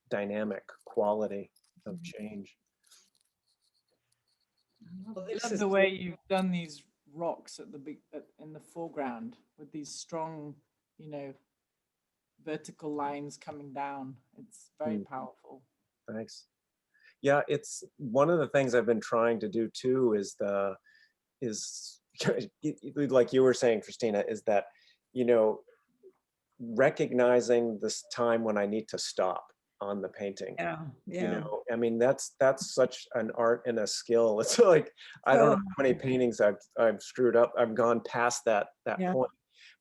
D: dynamic quality of change.
B: Well,
C: I
B: this
C: love
B: is
C: the way you've done these rocks at the in the foreground with these strong, vertical lines coming down. It's very powerful.
D: Thanks. Yeah, it's one of the things I've been trying to do too, is like you were saying, Christina, is that, recognizing this time when I need to stop on the painting.
B: Yeah.
D: I mean, that's such an art and a skill. It's like, I don't know how many paintings I've screwed up. I've gone past that
B: Yeah.
D: point.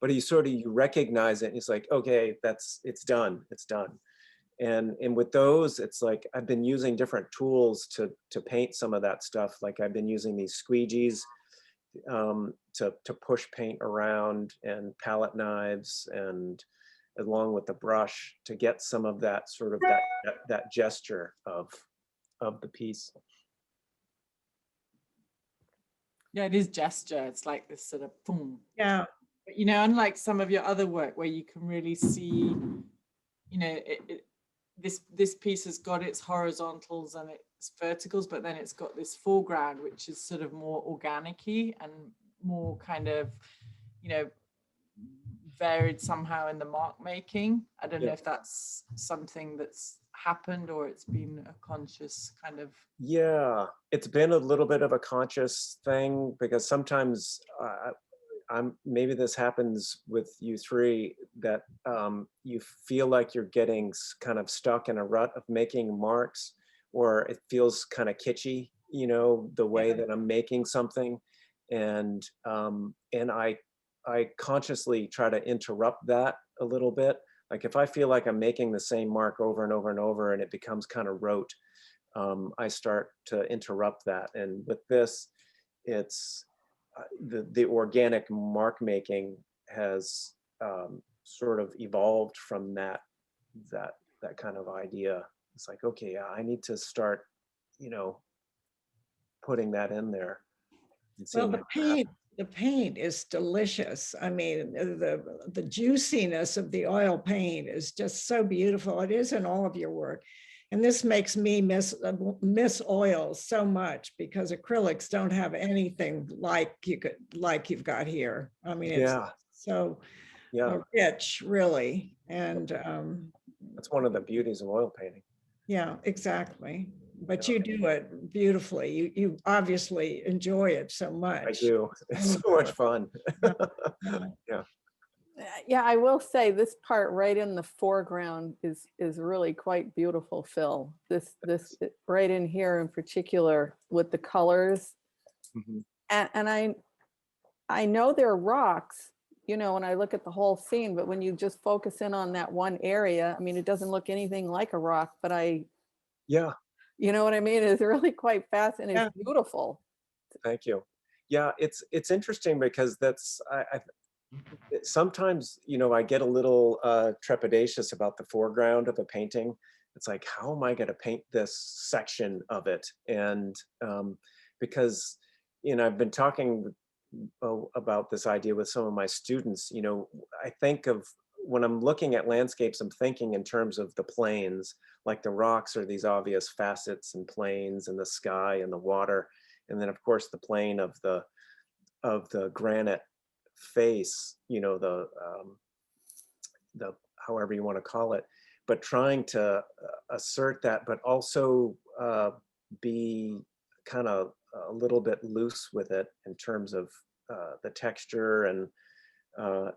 D: But you recognize it, and it's like, okay, it's done. And with those, it's like I've been using different tools to paint some of that stuff. Like I've been using these squeegees to push paint around, and palette knives, and along with the brush, to get some of that sort of that gesture of the piece.
C: Yeah, it is gesture. It's like this sort of boom.
B: Yeah.
C: But, unlike some of your other work where you can really see, this piece has got its horizontals and its verticals, but then it's got this foreground, which is sort of more organic-y and more kind of, varied somehow in the mark making. I don't know if that's something that's happened, or it's been a conscious kind of.
D: Yeah, it's been a little bit of a conscious thing, because sometimes maybe this happens with you three, that you feel like you're getting kind of stuck in a rut of making marks, or it feels kind of kitschy, the way that I'm making something. And I consciously try to interrupt that a little bit. Like if I feel like I'm making the same mark over and over and over, and it becomes kind of rote, I start to interrupt that. And with this, it's the organic mark making has sort of evolved from that kind of idea. It's like, okay, I need to start, putting that in there.
B: Well, the paint is delicious. I mean, the juiciness of the oil paint is just so beautiful. It is in all of your work. And this makes me miss oil so much, because acrylics don't have anything like you've got here. I mean, it's so rich, really. And
D: that's one of the beauties of oil painting.
B: Yeah, exactly. But you do it beautifully. You obviously enjoy it so much.
D: I do. It's so much fun. Yeah.
A: Yeah, I will say this part right in the foreground is really quite beautiful, Phil. This right in here in particular with the colors.
D: Mm-hmm.
A: And I know they're rocks, when I look at the whole scene, but when you just focus in on that one area, I mean, it doesn't look anything like a rock, but you know what I mean? It's really quite fascinating. It's beautiful.
D: Thank you. Yeah, it's interesting, because that's sometimes, I get a little trepidatious about the foreground of a painting. It's like, how am I going to paint this section of it? And because, I've been talking about this idea with some of my students. I think of, when I'm looking at landscapes, I'm thinking in terms of the planes, like the rocks are these obvious facets and planes, and the sky and the water. And then of course the plane of the granite face, the however you want to call it, but trying to assert that, but also be kind of a little bit loose with it in terms of the texture, and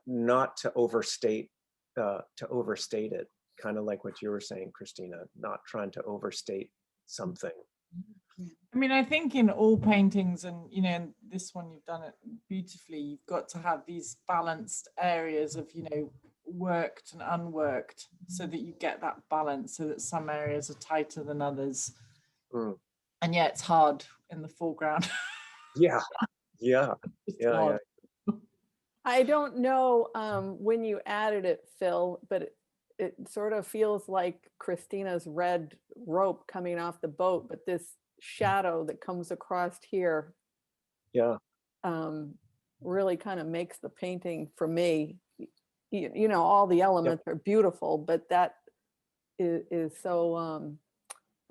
D: not to overstate it, kind of like what you were saying, Christina, not trying to overstate something.
C: I mean, I think in all paintings, and you know, in this one you've done it beautifully, you've got to have these balanced areas of, you know, worked and unworked, so that you get that balance, so that some areas are tighter than others.
D: Mm.
C: And yeah, it's hard in the foreground.
D: Yeah, yeah,
C: It's
D: yeah,
C: hard.
A: I don't know when you added it, Phil, but it sort of feels like Christina's red rope coming off the boat, but this shadow that comes across here
D: yeah,
A: really kind of makes the painting for me. You know, all the elements are beautiful, but that is so,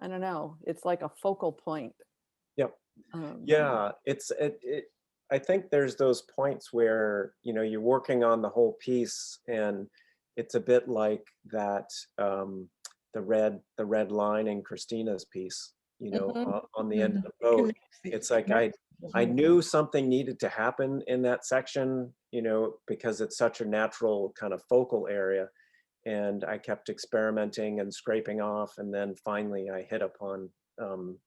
A: I don't know, it's like a focal point.
D: yep. Yeah, I think there's those points where, you know, you're working on the whole piece, and it's a bit like that, the red line in Christina's piece, you know,
A: Mhm.
D: on the end of the boat. It's like I knew something needed to happen in that section, you know, because it's such a natural kind of focal area. And I kept experimenting and scraping off, and then finally I hit upon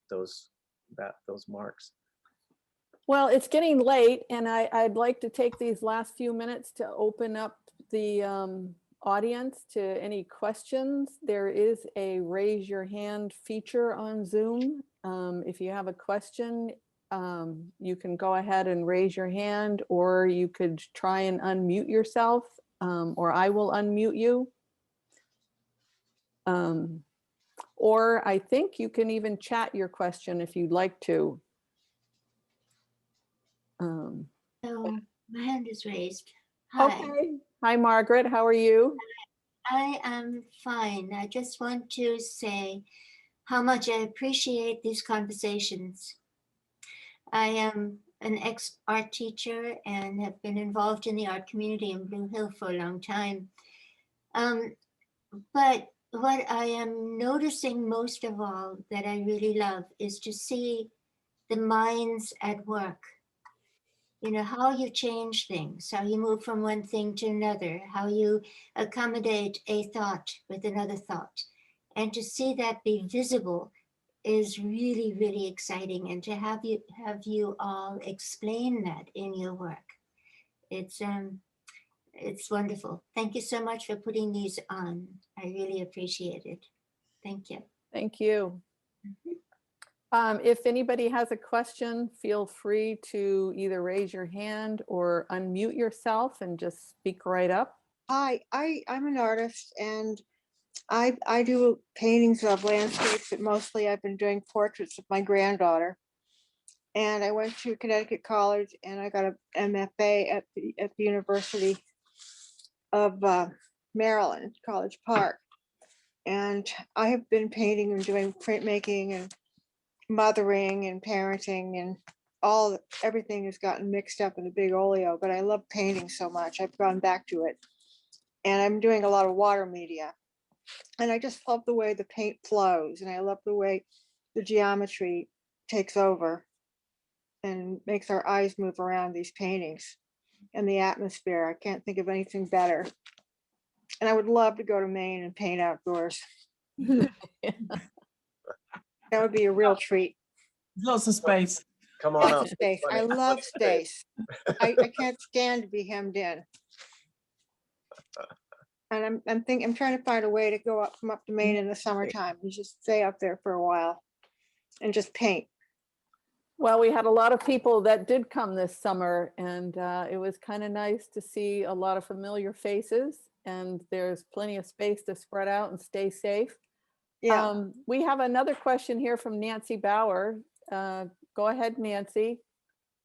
D: those marks.
A: Well, it's getting late, and I'd like to take these last few minutes to open up the audience to any questions. There is a raise your hand feature on Zoom. If you have a question, you can go ahead and raise your hand, or you could try and unmute yourself, or I will unmute you. Or I think you can even chat your question if you'd like to.
F: So my hand is raised. Hi,
A: Okay. Hi, Margaret. How are you?
F: I am fine. I just want to say how much I appreciate these conversations. I am an ex-art teacher and have been involved in the art community in Blue Hill for a long time. But what I am noticing most of all that I really love is to see the minds at work. You know, how you change things, how you move from one thing to another, how you accommodate a thought with another thought. And to see that be visible is really, really exciting. And to have you all explain that in your work. It's wonderful. Thank you so much for putting these on. I really appreciate it. Thank you.
A: Thank you. If anybody has a question, feel free to either raise your hand or unmute yourself and just speak right up.
G: Hi, I'm an artist, and I do paintings of landscapes, but mostly I've been doing portraits of my granddaughter. And I went to Connecticut College and I got an MFA at the University of Maryland, College Park. And I have been painting and doing printmaking and mothering and parenting, and everything has gotten mixed up in a big oleo, but I love painting so much. I've gone back to it. And I'm doing a lot of water media. And I just love the way the paint flows, and I love the way the geometry takes over and makes our eyes move around these paintings, and the atmosphere. I can't think of anything better. And I would love to go to Maine and paint outdoors. That would be a real treat.
C: Lots of space.
D: Come on
G: Lots
D: up.
G: of space. I love space. I can't stand to be hemmed in. And I'm trying to find a way to come up to Maine in the summertime and just stay up there for a while and just paint.
A: Well, we had a lot of people that did come this summer, and it was kind of nice to see a lot of familiar faces, and there's plenty of space to spread out and stay safe.
G: Yeah.
A: We have another question here from Nancy Bauer. Go ahead, Nancy.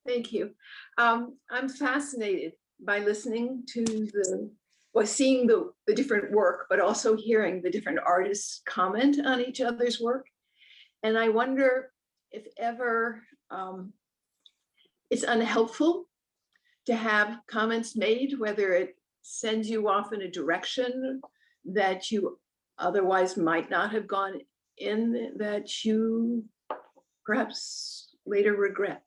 H: Thank you. I'm fascinated by listening to seeing the different work, but also hearing the different artists comment on each other's work. And I wonder if ever it's unhelpful to have comments made, whether it sends you off in a direction that you otherwise might not have gone in, that you perhaps later regret.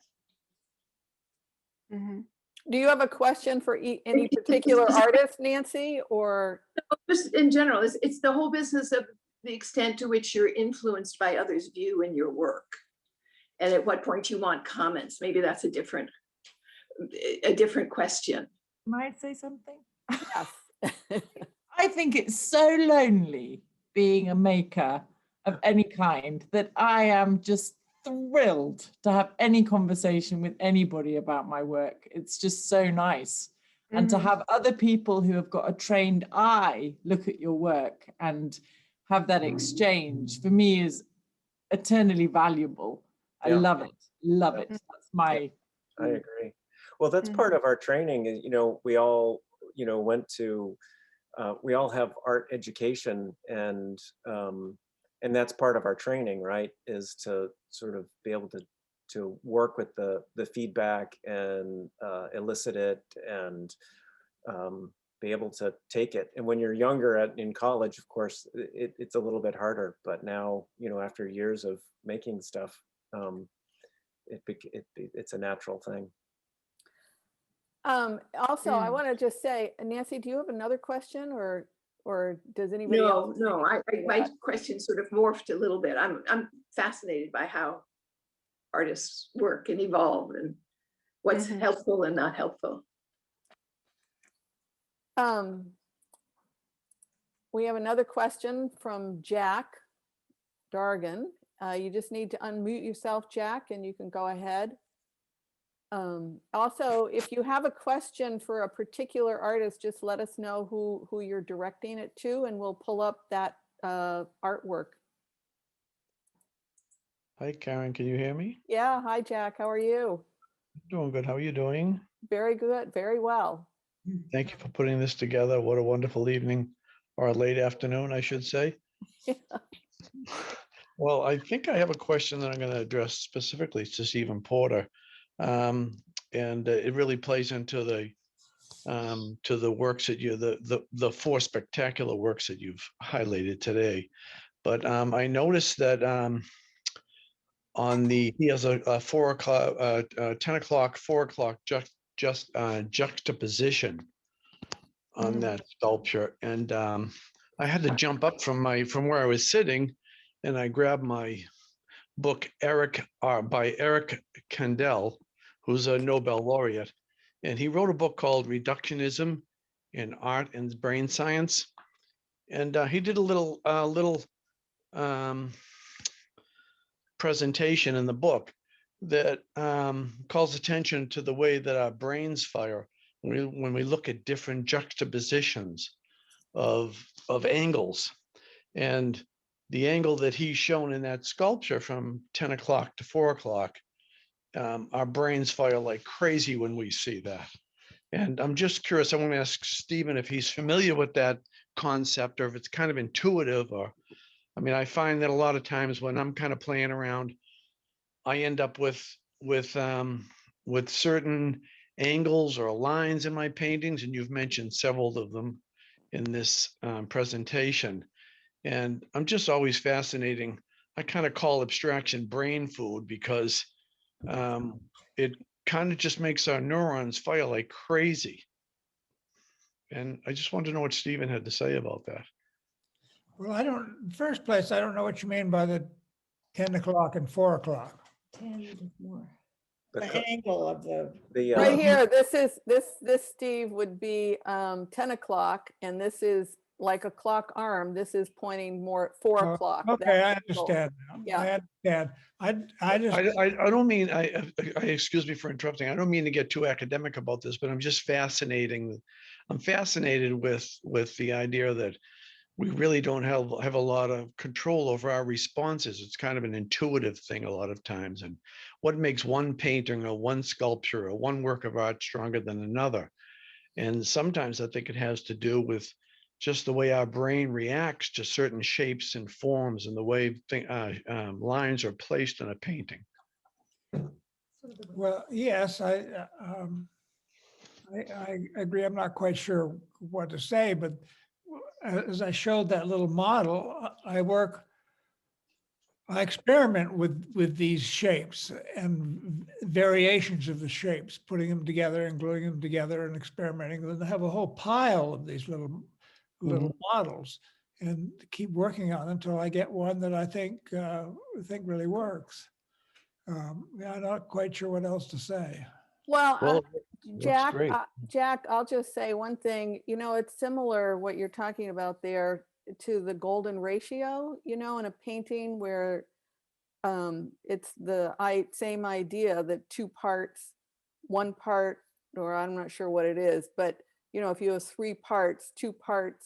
G: Mm-hmm.
A: Do you have a question for any particular artist, Nancy, or?
H: Just in general, it's the whole business of the extent to which you're influenced by others' view in your work. And at what point you want comments. Maybe that's a different question.
C: Might I say something?
A: Yes.
C: I think it's so lonely being a maker of any kind that I am just thrilled to have any conversation with anybody about my work. It's just so nice. And to have other people who have got a trained eye look at your work and have that exchange, for me, is eternally valuable. I
D: Yeah.
C: love it. Love it. That's my.
D: I agree. Well, that's part of our training. You know, we all, you know, we all have art education, and that's part of our training, right? Is to sort of be able to work with the feedback and elicit it, and be able to take it. And when you're younger in college, of course, it's a little bit harder. But now, you know, after years of making stuff, it's a natural thing.
A: Also, I want to just say, Nancy, do you have another question, or does anybody else?
H: No, my question sort of morphed a little bit. I'm fascinated by how artists work and evolve and what's helpful and not helpful.
A: We have another question from Jack Dargan. You just need to unmute yourself, Jack, and you can go ahead. Also, if you have a question for a particular artist, just let us know who you're directing it to, and we'll pull up that artwork.
I: Hi, Karen, can you hear me?
A: Yeah, hi, Jack. How are you?
I: Doing good. How are you doing?
A: Very good, very well.
I: Thank you for putting this together. What a wonderful evening, or a late afternoon, I should say. Well, I think I have a question that I'm going to address specifically to Stephen Porter. And it really plays into to the works that the four spectacular works that you've highlighted today. But I noticed that he has a 4 o'clock, 10 o'clock, 4 o'clock juxtaposition on that sculpture, and I had to jump up from where I was sitting, and I grabbed my book by Eric Kandel, who's a Nobel laureate, and he wrote a book called Reductionism in Art and Brain Science, and he did a little presentation in the book that calls attention to the way that our brains fire when we look at different juxtapositions of angles. And the angle that he's shown in that sculpture from 10 o'clock to 4 o'clock, our brains fire like crazy when we see that. And I'm just curious, I want to ask Stephen if he's familiar with that concept, or if it's kind of intuitive, or, I mean, I find that a lot of times when I'm kind of playing around, I end up with certain angles or lines in my paintings, and you've mentioned several of them in this presentation. And I'm just always fascinating. I kind of call abstraction brain food, because it kind of just makes our neurons fire like crazy. And I just wanted to know what Stephen had to say about that.
E: Well, first place, I don't know what you mean by the 10 o'clock and 4 o'clock.
F: 10 more.
B: The angle of the
A: Right here, this Steve would be 10 o'clock, and this is like a clock arm. This is pointing more at 4 o'clock.
E: Okay, I understand now.
A: Yeah.
E: I understand.
I: I don't mean, I excuse me for interrupting. I don't mean to get too academic about this, but I'm just fascinated with the idea that we really don't have a lot of control over our responses. It's kind of an intuitive thing a lot of times. And what makes one painting or one sculpture or one work of art stronger than another? And sometimes I think it has to do with just the way our brain reacts to certain shapes and forms, and the way lines are placed in a painting.
E: Well, yes, I agree. I'm not quite sure what to say, but as I showed that little model, I work I experiment with these shapes and variations of the shapes, putting them together and gluing them together and experimenting. And I have a whole pile of these little models, and keep working on them until I get one that I think really works. Yeah, I'm not quite sure what else to say.
A: Well,
I: Well,
A: Jack,
I: great.
A: Jack, I'll just say one thing, you know, it's similar what you're talking about there to the golden ratio, you know, in a painting where it's the same idea that two parts, one part, or I'm not sure what it is, but you know, if you have three parts, two parts,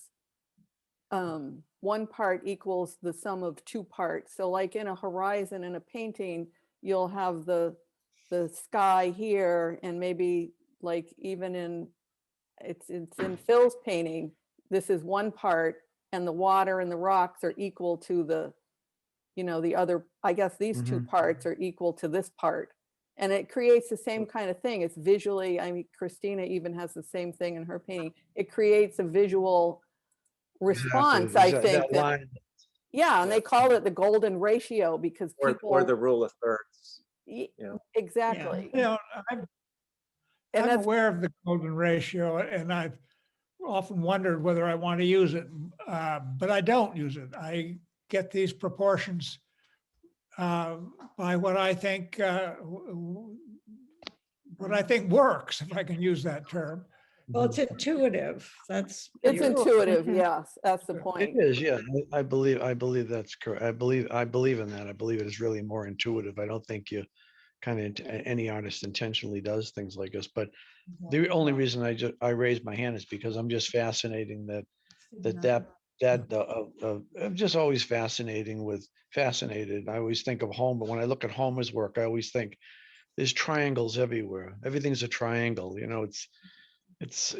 A: one part equals the sum of two parts. So like in a horizon in a painting, you'll have the sky here, and maybe like even in it's in Phil's painting, this is one part, and the water and the rocks are equal to the, you know, the other, I guess these two parts are equal to this part. And it creates the same kind of thing. It's visually, I mean, Christina even has the same thing in her painting. It creates a visual response, I think. Yeah, and they call it the golden ratio because people.
D: Or the rule of thirds.
A: Exactly.
E: You know, I'm aware of the golden ratio, and I've often wondered whether I want to use it, but I don't use it. I get these proportions by what I think works, if I can use that term.
B: Well, it's intuitive. It's
A: intuitive. Yes, that's the
I: It
A: point.
I: is, yeah. I believe that's correct. I believe in that. I believe it is really more intuitive. I don't think any artist intentionally does things like this. But the only reason I raised my hand is because I'm just fascinated I'm just always fascinated. I always think of Homer. When I look at Homer's work, I always think there's triangles everywhere. Everything's a triangle. You know, it's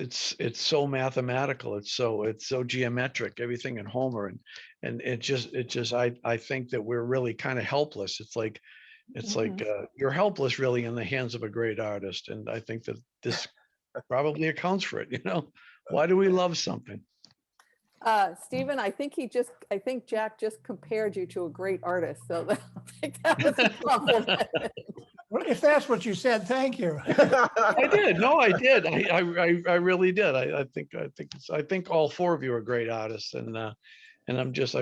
I: so mathematical. It's so geometric. Everything in Homer, and it just I think that we're really kind of helpless. It's like you're helpless really in the hands of a great artist, and I think that this probably accounts for it. You know, why do we love something?
A: Stephen, I think Jack just compared you to a great artist. So I think that was a compliment.
E: Well, if that's what you said, thank you.
I: I did. No, I did. I really did. I think all four of you are great artists, and I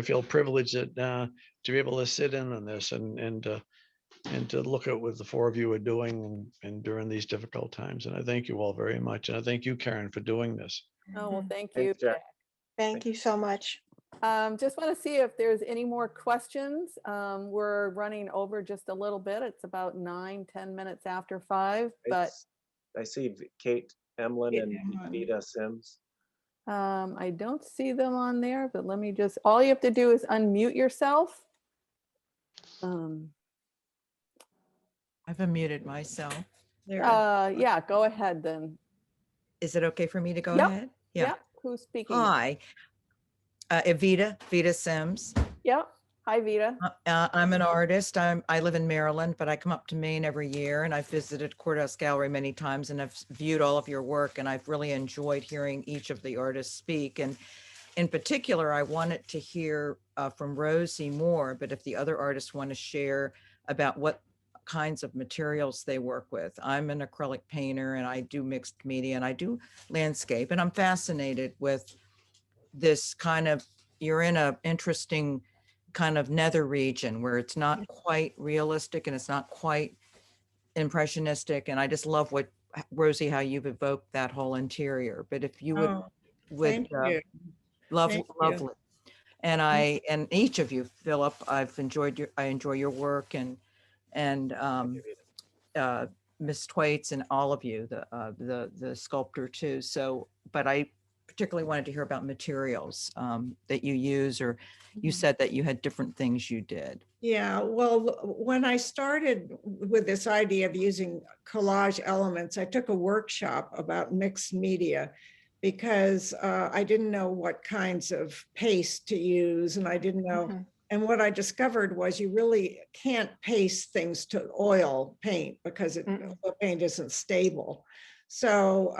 I: feel privileged that to be able to sit in on this and to look at what the four of you are doing and during these difficult times. And I thank you all very much, and I thank you, Karen, for doing this.
A: Oh, well, thank you,
D: Thanks, Jack.
A: Jack.
G: Thank you so much.
A: Just want to see if there's any more questions. We're running over just a little bit. It's about 9-10 minutes after 5, but
D: I see Kate Emlyn and Vita Sims.
A: I don't see them on there, but let me just, all you have to do is unmute yourself.
J: I've unmuted myself.
A: Yeah, go ahead then.
J: Is it okay for me to go
A: Yep.
J: ahead?
A: Yeah. Who's speaking?
J: Hi, Vita Sims.
A: Yep. Hi, Vita.
J: I'm an artist. I live in Maryland, but I come up to Maine every year, and I've visited Courthouse Gallery many times, and I've viewed all of your work, and I've really enjoyed hearing each of the artists speak. And in particular, I wanted to hear from Rosie Moore, but if the other artists want to share about what kinds of materials they work with. I'm an acrylic painter, and I do mixed media, and I do landscape, and I'm fascinated with this kind of, you're in a interesting kind of nether region where it's not quite realistic and it's not quite impressionistic. And I just love what, Rosie, how you've evoked that whole interior. But if you would lovely. And each of you, Philip, I enjoy your work, and Miss Thwaites and all of you, the sculptor too. So, but I particularly wanted to hear about materials that you use, or you said that you had different things you did.
B: Yeah, well, when I started with this idea of using collage elements, I took a workshop about mixed media because I didn't know what kinds of paste to use, and I didn't know. And what I discovered was you really can't paste things to oil paint because oil paint isn't stable. So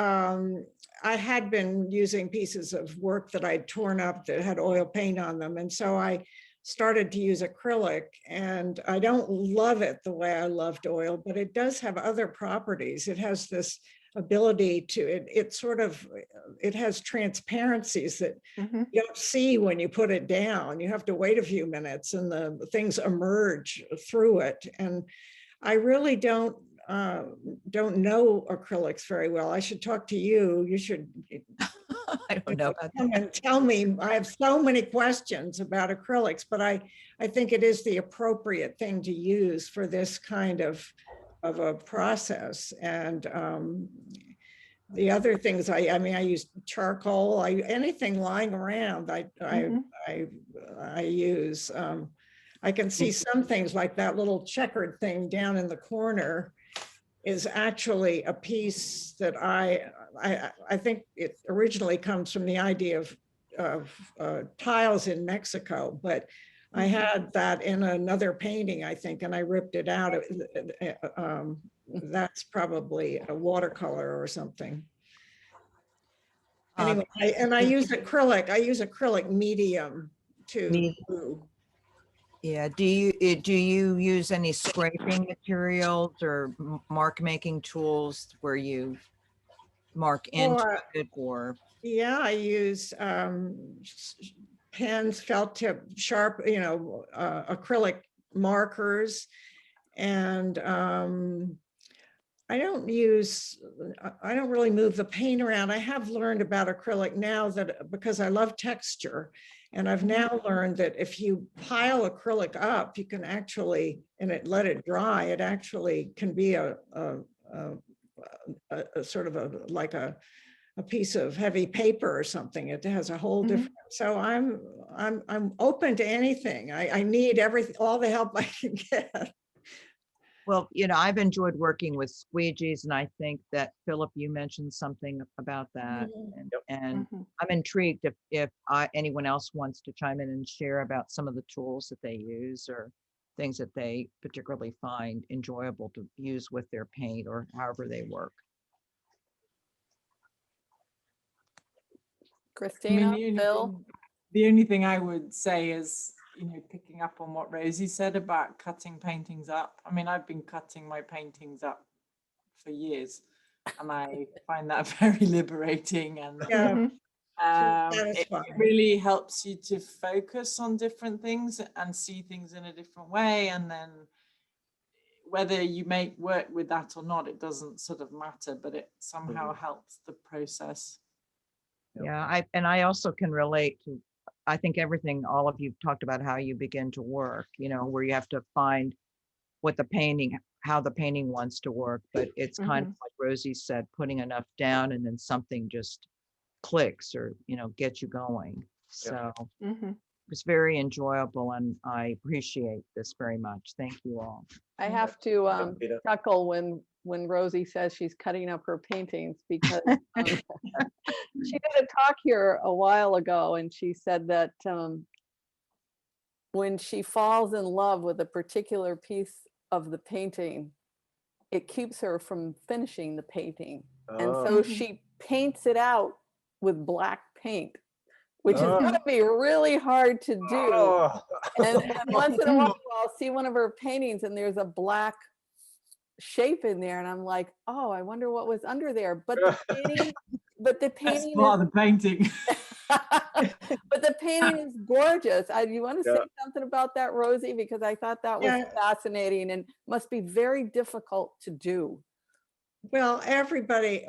B: I had been using pieces of work that I'd torn up that had oil paint on them. And so I started to use acrylic, and I don't love it the way I loved oil, but it does have other properties. It has this ability to, it has transparencies that
H: Mhm.
B: you don't see when you put it down. You have to wait a few minutes and the things emerge through it. And I really don't know acrylics very well. I should talk to you. You should
J: I don't know about
B: come and tell me. I have so many questions about acrylics, but I think it is the appropriate thing to use for this kind of a process. And the other things, I mean, I use charcoal, anything lying around,
H: Mhm.
B: I use. I can see some things like that little checkered thing down in the corner is actually a piece that I think it originally comes from the idea of tiles in Mexico, but I had that in another painting, I think, and I ripped it out. That's probably a watercolor or something. Anyway, I use acrylic medium to glue.
J: Yeah, do you use any scraping materials or mark making tools where you mark into
B: Or,
J: it or?
B: yeah, I use pens, felt tip, sharp, acrylic markers, and I don't really move the paint around. I have learned about acrylic now that because I love texture, and I've now learned that if you pile acrylic up, you can actually, let it dry, it actually can be a sort of like a piece of heavy paper or something. It has a whole different, so I'm open to anything. I need everything, all the help I can get.
J: Well, I've enjoyed working with squeegees, and I think that Philip, you mentioned something about that. And
H: Mhm.
J: I'm intrigued if anyone else wants to chime in and share about some of the tools that they use or things that they particularly find enjoyable to use with their paint or however they work.
A: Christina, Phil?
C: The only thing I would say is, picking up on what Rosie said about cutting paintings up. I mean, I've been cutting my paintings up for years, and I find that very liberating. And
B: Yeah,
H: Mhm.
C: it
B: satisfying.
C: really helps you to focus on different things and see things in a different way. And then whether you make work with that or not, it doesn't sort of matter, but it somehow helps the process.
J: Yeah, I also can relate to, I think everything all of you talked about how you begin to work, where you have to find how the painting wants to work, but it's kind of like Rosie said, putting enough down and then something just clicks or, gets you going. So
H: Mhm.
J: it's very enjoyable and I appreciate this very much. Thank you all.
A: I have to
D: Peter.
A: chuckle when Rosie says she's cutting up her paintings because she did a talk here a while ago, and she said that when she falls in love with a particular piece of the painting, it keeps her from finishing the painting. And so she paints it out with black paint, which is going to be really hard to do. And once in a while, I'll see one of her paintings and there's a black shape in there, and I'm like, oh, I wonder what was under there. But the painting,
C: That's part of the painting.
A: but the painting is gorgeous. You want to say something about that, Rosie? Because I thought that was fascinating and must be very difficult to do.
B: Well,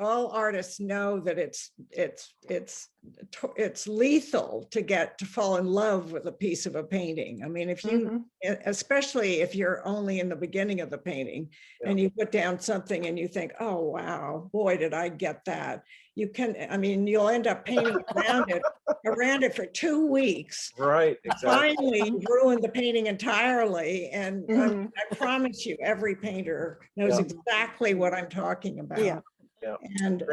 B: all artists know that it's lethal to fall in love with a piece of a painting. I mean, especially if you're only in the beginning of the painting and you put down something and you think, oh, wow, boy, did I get that. You'll end up painting around it for 2 weeks.
D: Right, exactly.
B: Finally ruined the painting entirely. And I promise you, every painter knows exactly what I'm talking about.
A: Yeah.
B: And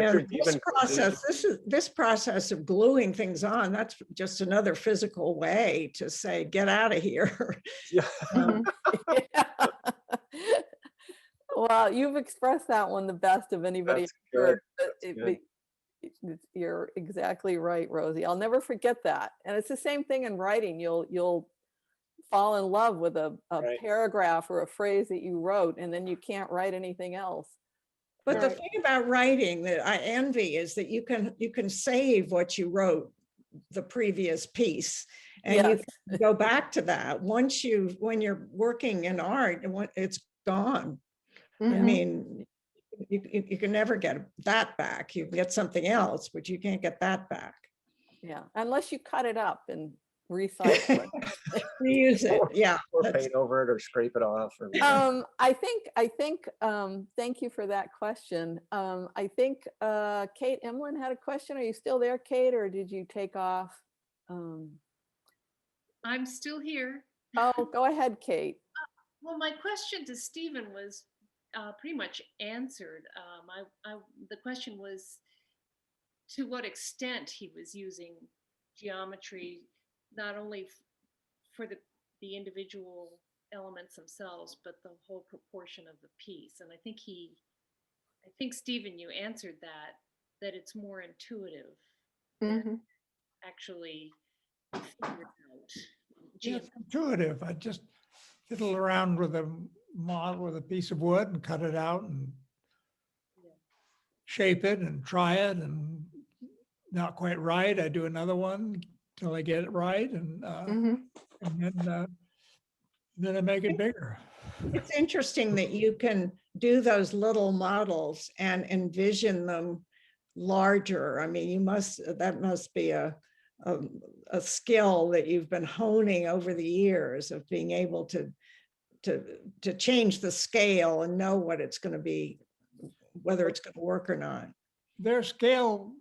B: this process of gluing things on, that's just another physical way to say, get out of here.
A: Well, you've expressed that one the best of anybody I've heard. You're exactly right, Rosie. I'll never forget that. And it's the same thing in writing. You'll fall in love with a
D: Right.
A: paragraph or a phrase that you wrote, and then you can't write anything else.
B: But the
A: Right.
B: thing about writing that I envy is that you can save what you wrote the previous piece, and you
A: Yes.
B: can go back to that once when you're working in art, it's gone. I
G: Mhm.
B: mean, you can never get that back. You can get something else, but you can't get that back.
A: Yeah, unless you cut it up and recycle it.
B: Reuse it, yeah.
D: Or
B: that's-
D: paint over it or scrape it off. Or,
A: I think, thank you for that question. I think Kate Emlyn had a question. Are you still there, Kate, or did you take off?
K: I'm still here.
A: Oh, go ahead, Kate.
K: Well, my question to Stephen was pretty much answered. The question was to what extent he was using geometry, not only for the individual elements themselves, but the whole proportion of the piece. And I think Stephen, you answered that it's more intuitive than
G: Mhm.
K: actually figured out.
E: Yeah, it's intuitive. I just fiddle around with a model with a piece of wood and cut it out and shape it and try it, and not quite right. I do another one till I get it right, and
G: Mhm.
E: then I make it bigger.
B: It's interesting that you can do those little models and envision them larger. I mean, that must be a skill that you've been honing over the years, of being able to change the scale and know what it's going to be, whether it's going to work or not.
E: They're scale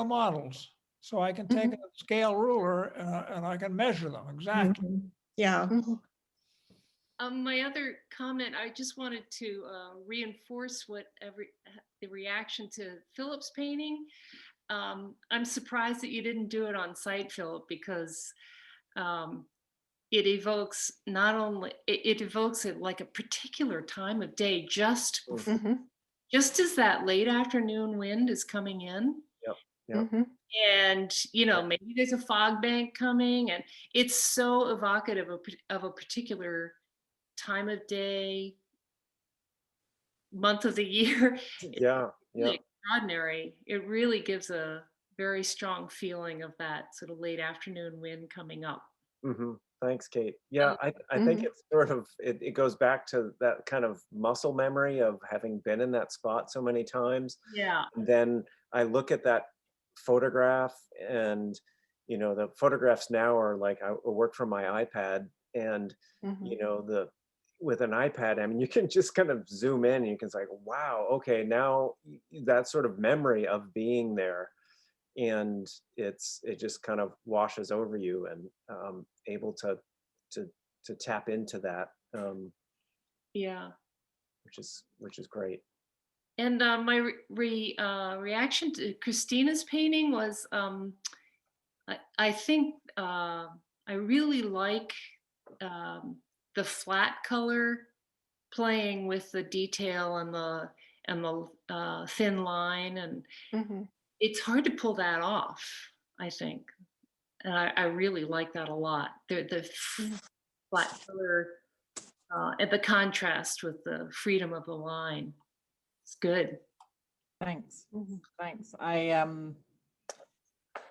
E: models. So I can take
G: Mhm.
E: a scale ruler and I can measure them exactly.
B: Mhm. Yeah.
G: Mhm.
K: My other comment, I just wanted to reinforce the reaction to Philip's painting. I'm surprised that you didn't do it on site, Philip, because it evokes it evokes it like a particular time of day, just
G: Mhm.
K: as that late afternoon wind is coming in.
D: Yep.
G: Mhm.
K: And maybe there's a fog bank coming, and it's so evocative of a particular time of day, month of the year. It's
D: Yeah. Yeah.
K: really extraordinary. It really gives a very strong feeling of that sort of late afternoon wind coming up.
D: Thanks, Kate. Yeah, I think
G: Mhm.
D: it's sort of, it goes back to that kind of muscle memory of having been in that spot so many times.
K: Yeah.
D: And then I look at that photograph, and the photographs now are like, I work from my iPad, and
G: Mhm.
D: with an iPad, I mean, you can just kind of zoom in and you can say, wow, okay, now that sort of memory of being there, and it just kind of washes over you, and able to tap into that,
K: Yeah.
D: which is great.
K: And my reaction to Christina's painting was, I think I really like the flat color playing with the detail and the thin line, and
G: Mhm.
K: it's hard to pull that off, I think. And I really like that a lot. The flat color and the contrast with the freedom of the line. It's good.
C: Thanks.
G: Mhm.
C: Thanks.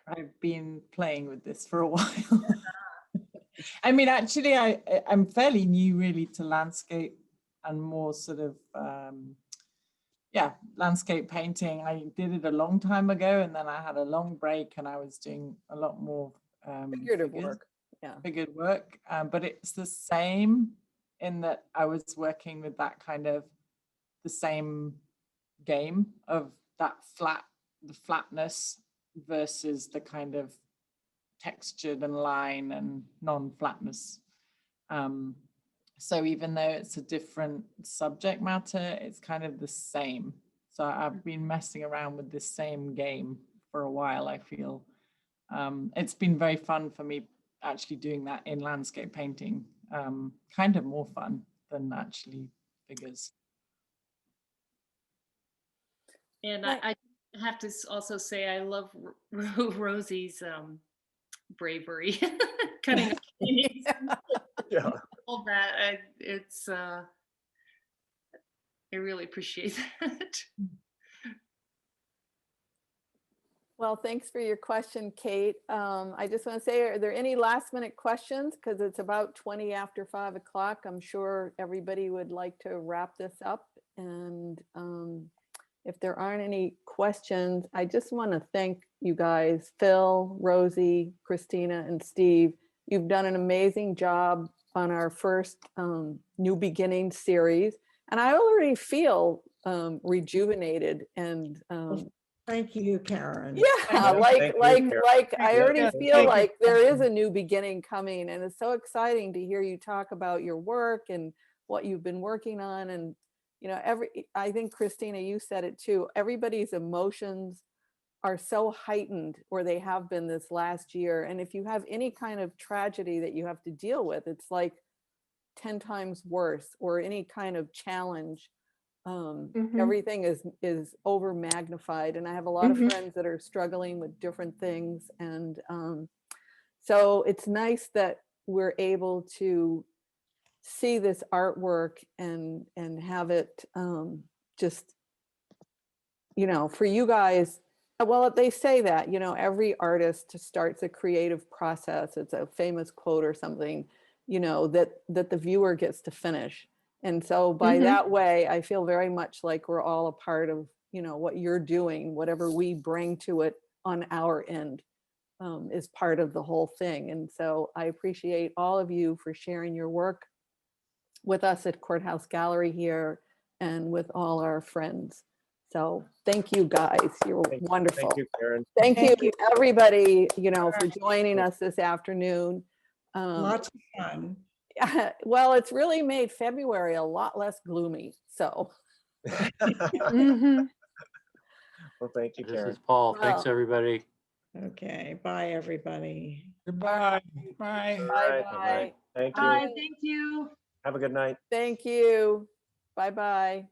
C: I've been playing with this for a while. I mean, actually, I'm fairly new really to landscape and more sort of, landscape painting. I did it a long time ago, and then I had a long break, and I was doing a lot more
A: Figurative work. Yeah.
C: figured work. But it's the same in that I was working with that kind of the same game of the flatness versus the kind of textured and line and non-flatness. So even though it's a different subject matter, it's kind of the same. So I've been messing around with this same game for a while, I feel. It's been very fun for me actually doing that in landscape painting. Kind of more fun than actually figures.
K: And
A: Right.
K: I have to also say I love Rosie's bravery cutting up paintings.
D: Yeah.
K: all that. I really appreciate that.
A: Well, thanks for your question, Kate. I just want to say, are there any last minute questions? Because it's about 20 after 5 o'clock. I'm sure everybody would like to wrap this up. And if there aren't any questions, I just want to thank you guys, Phil, Rosie, Christina, and Steve. You've done an amazing job on our first New Beginning series. And I already feel rejuvenated and
B: Thank you, Karen.
A: yeah,
D: Yeah,
A: like
D: thank you,
A: like
D: Karen.
A: like I
D: Yeah,
A: already
D: thank
A: feel
E: you.
A: like there is a new beginning coming, and it's so exciting to hear you talk about your work and what you've been working on. And I think Christina, you said it too. Everybody's emotions are so heightened, or they have been this last year. And if you have any kind of tragedy that you have to deal with, it's like 10 times worse, or any kind of challenge. Everything is over magnified, and I have a lot of friends that are struggling with different things, and so it's nice that we're able to see this artwork and have it just for you guys. Well, they say that every artist starts a creative process. It's a famous quote or something, that the viewer gets to finish. And so by that way, I feel very much like we're all a part of, what you're doing. Whatever we bring to it on our end is part of the whole thing. And so I appreciate all of you for sharing your work with us at Courthouse Gallery here and with all our friends. So thank you guys. You're wonderful.
D: Thank you, Karen.
A: Thank you,
B: Thank you.
A: everybody, for joining us this afternoon.
B: Lots of fun.
A: Well, it's really made February a lot less gloomy. So,
G: Mhm.
D: Well, thank you,
L: This
D: Karen.
L: is Paul. Thanks,
A: Well-
L: everybody.
B: Okay, bye, everybody.
E: Goodbye. Bye.
D: All
A: bye
D: right.
A: bye.
D: Thank you.
K: Thank you.
D: Have a good night.
A: Thank you. Bye bye.